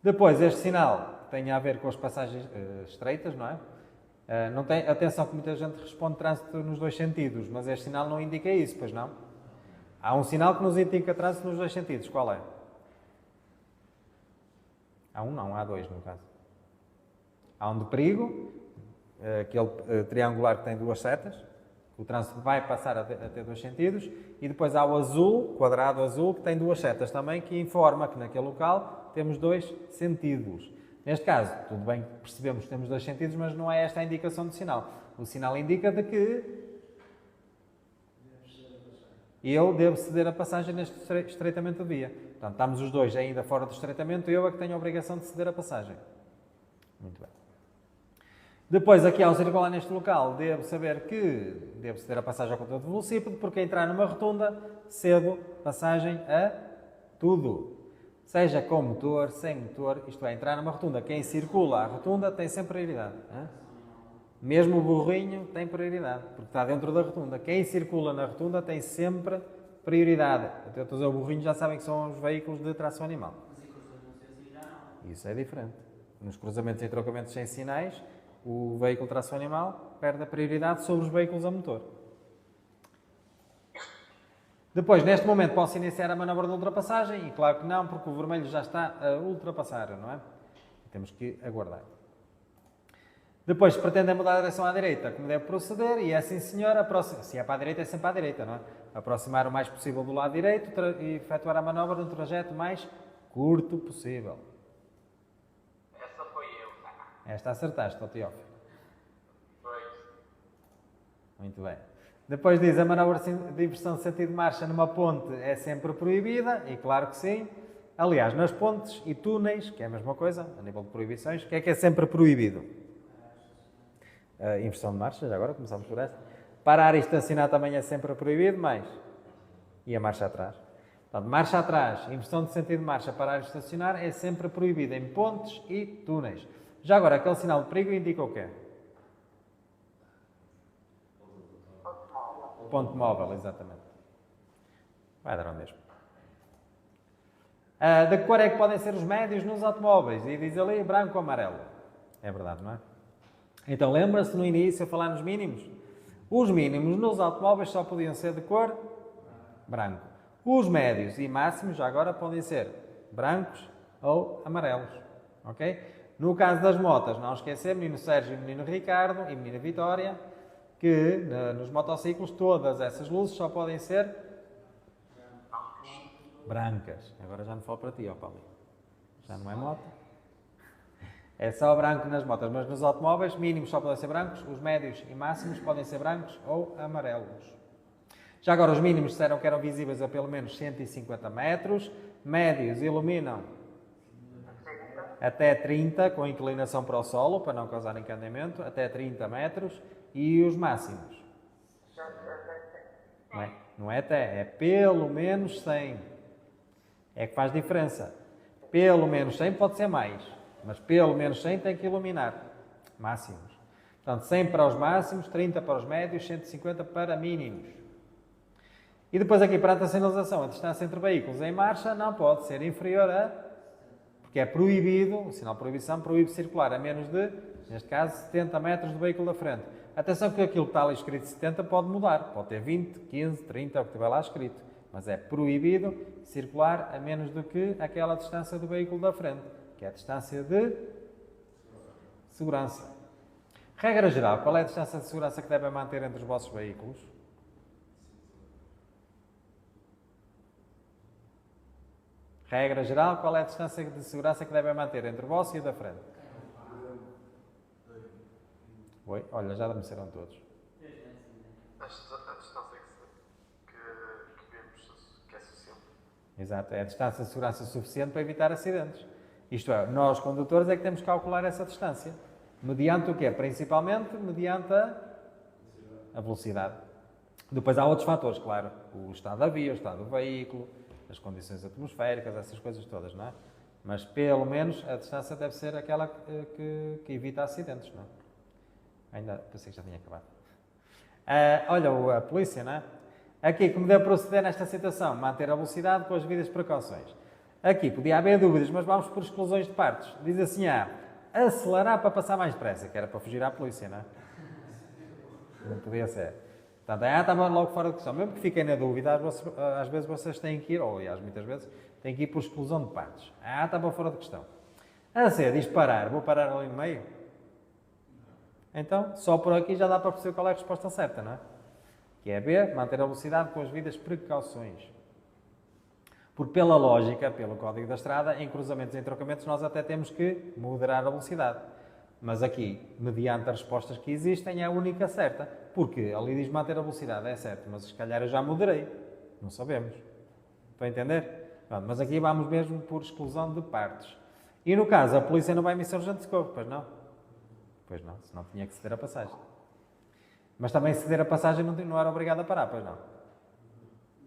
Depois, este sinal tem a ver com as passagens estreitas, não é? Não tem, atenção que muita gente responde trânsito nos dois sentidos, mas este sinal não indica isso, pois não? Há um sinal que nos indica trânsito nos dois sentidos, qual é? Há um não, há dois no caso. Há um de perigo, aquele triangular que tem duas setas, o trânsito vai passar a ter dois sentidos, e depois há o azul, quadrado azul, que tem duas setas também, que informa que naquele local temos dois sentidos. Neste caso, tudo bem que percebemos que temos dois sentidos, mas não é esta a indicação do sinal. O sinal indica de que eu devo ceder a passagem neste estreitamento de via. Portanto, estamos os dois ainda fora do estreitamento, eu é que tenho a obrigação de ceder a passagem. Muito bem. Depois, aqui ao circular neste local, devo saber que devo ceder a passagem ao condutor de velocípede, porque entrar numa rotunda, cedo passagem a tudo. Seja com motor, sem motor, isto é, entrar numa rotunda. Quem circula a rotunda tem sempre prioridade. Hein? Mesmo o burrinho tem prioridade, porque está dentro da rotunda. Quem circula na rotunda tem sempre prioridade. Até todos os burrinhos já sabem que são os veículos de tração animal. Isso é diferente. Nos cruzamentos e trocamentos sem sinais, o veículo de tração animal perde a prioridade sobre os veículos a motor. Depois, neste momento, posso iniciar a manobra de ultrapassagem? E claro que não, porque o vermelho já está a ultrapassar, não é? Temos que aguardar. Depois, se pretendem mudar a direção à direita, como deve proceder, e é assim, senhor, se é para a direita, é sempre à direita, não é? Aproximar o mais possível do lado direito e efetuar a manobra num trajeto mais curto possível. Essa foi eu, tá? Esta acertaste, ó Teófilo. Foi. Muito bem. Depois diz, a manobra de inversão de sentido de marcha numa ponte é sempre proibida, e claro que sim. Aliás, nas pontes e túneis, que é a mesma coisa, a nível de proibições, o que é sempre proibido? A inversão de marcha, já agora, começamos por essa. Parar e estacionar também é sempre proibido, mais. E a marcha atrás. Portanto, marcha atrás, inversão de sentido de marcha, parar e estacionar é sempre proibido em pontes e túneis. Já agora, aquele sinal de perigo indica o quê? Ponto móvel, exatamente. Vai dar ao mesmo. De que cor é que podem ser os médios nos automóveis? E diz ali branco ou amarelo. É verdade, não é? Então, lembra-se no início a falar nos mínimos? Os mínimos nos automóveis só podiam ser de cor branco. Os médios e máximos, já agora, podem ser brancos ou amarelos. Ok? No caso das motas, não esquecer, menino Sérgio, menino Ricardo e menina Vitória, que nos motociclos todas essas luzes só podem ser brancas. Agora já não falo para ti, ó Paulo. Já não é moto. É só branco nas motas, mas nos automóveis mínimos só podem ser brancos, os médios e máximos podem ser brancos ou amarelos. Já agora os mínimos disseram que eram visíveis a pelo menos 150 metros, médios iluminam até 30, com inclinação para o solo, para não causar encandeamento, até 30 metros, e os máximos? Não é até, é pelo menos 100. É que faz diferença. Pelo menos 100 pode ser mais, mas pelo menos 100 tem que iluminar. Máximos. Portanto, 100 para os máximos, 30 para os médios, 150 para mínimos. E depois aqui, perante a sinalização, a distância entre veículos em marcha não pode ser inferior a... Porque é proibido, o sinal de proibição proíbe circular a menos de, neste caso, 70 metros do veículo da frente. Atenção que aquilo que está ali escrito 70 pode mudar. Pode ter 20, 15, 30, é o que estiver lá escrito. Mas é proibido circular a menos do que aquela distância do veículo da frente, que é a distância de segurança. Regra geral, qual é a distância de segurança que devem manter entre os vossos veículos? Regra geral, qual é a distância de segurança que devem manter entre o vosso e o da frente? Oi? Olha, já adormeceram todos. A distância que vemos que é suficiente. Exato, é a distância de segurança suficiente para evitar acidentes. Isto é, nós condutores é que temos que calcular essa distância. Mediante o quê? Principalmente mediante a velocidade. Depois há outros fatores, claro. O estado da via, o estado do veículo, as condições atmosféricas, essas coisas todas, não é? Mas pelo menos a distância deve ser aquela que evita acidentes, não é? Ainda pensei que já tinha acabado. Olha, a polícia, não é? Aqui, como deve proceder nesta situação? Manter a velocidade com as devidas precauções. Aqui, podia haver dúvidas, mas vamos por exclusões de partes. Diz assim, acelerar para passar mais depressa, que era para fugir à polícia, não é? Não podia ser. Portanto, estava logo fora de questão. Mesmo que fiquem na dúvida, às vezes vocês têm que ir, ou aliás, muitas vezes, têm que ir por exclusão de partes. Estava fora de questão. A C diz parar. Vou parar ali no meio? Então, só por aqui já dá para perceber qual é a resposta certa, não é? Que é B, manter a velocidade com as devidas precauções. Porque pela lógica, pelo código da estrada, em cruzamentos e trocamentos nós até temos que moderar a velocidade. Mas aqui, mediante as respostas que existem, é a única certa. Porque ali diz manter a velocidade, é certo, mas se calhar eu já moderei. Não sabemos. Estão a entender? Pronto, mas aqui vamos mesmo por exclusão de partes. E no caso, a polícia não vai em missão urgente de socorro, pois não? Pois não, senão tinha que ceder a passagem. Mas também ceder a passagem não era obrigado a parar, pois não?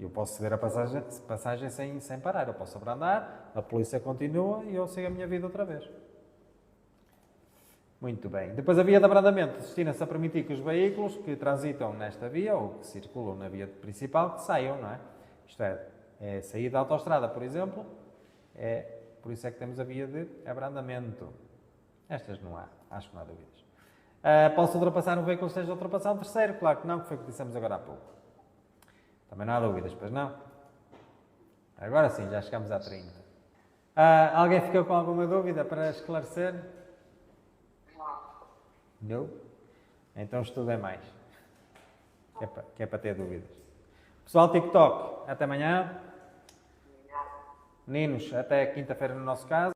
Eu posso ceder a passagem sem parar. Eu posso abrandar, a polícia continua e eu sigo a minha vida outra vez. Muito bem. Depois a via de abrandamento destina-se a permitir que os veículos que transitam nesta via ou que circulam na via principal que saiam, não é? Isto é sair da autoestrada, por exemplo, por isso é que temos a via de abrandamento. Estas não há, acho que não há dúvidas. Posso ultrapassar um veículo que esteja a ultrapassar um terceiro? Claro que não, que foi o que dissemos agora há pouco. Também não há dúvidas, pois não? Agora sim, já chegamos a 30. Alguém ficou com alguma dúvida para esclarecer? Não? Então estudem mais. Que é para ter dúvidas. Pessoal, TikTok, até amanhã. Meninos, até quinta-feira no nosso caso.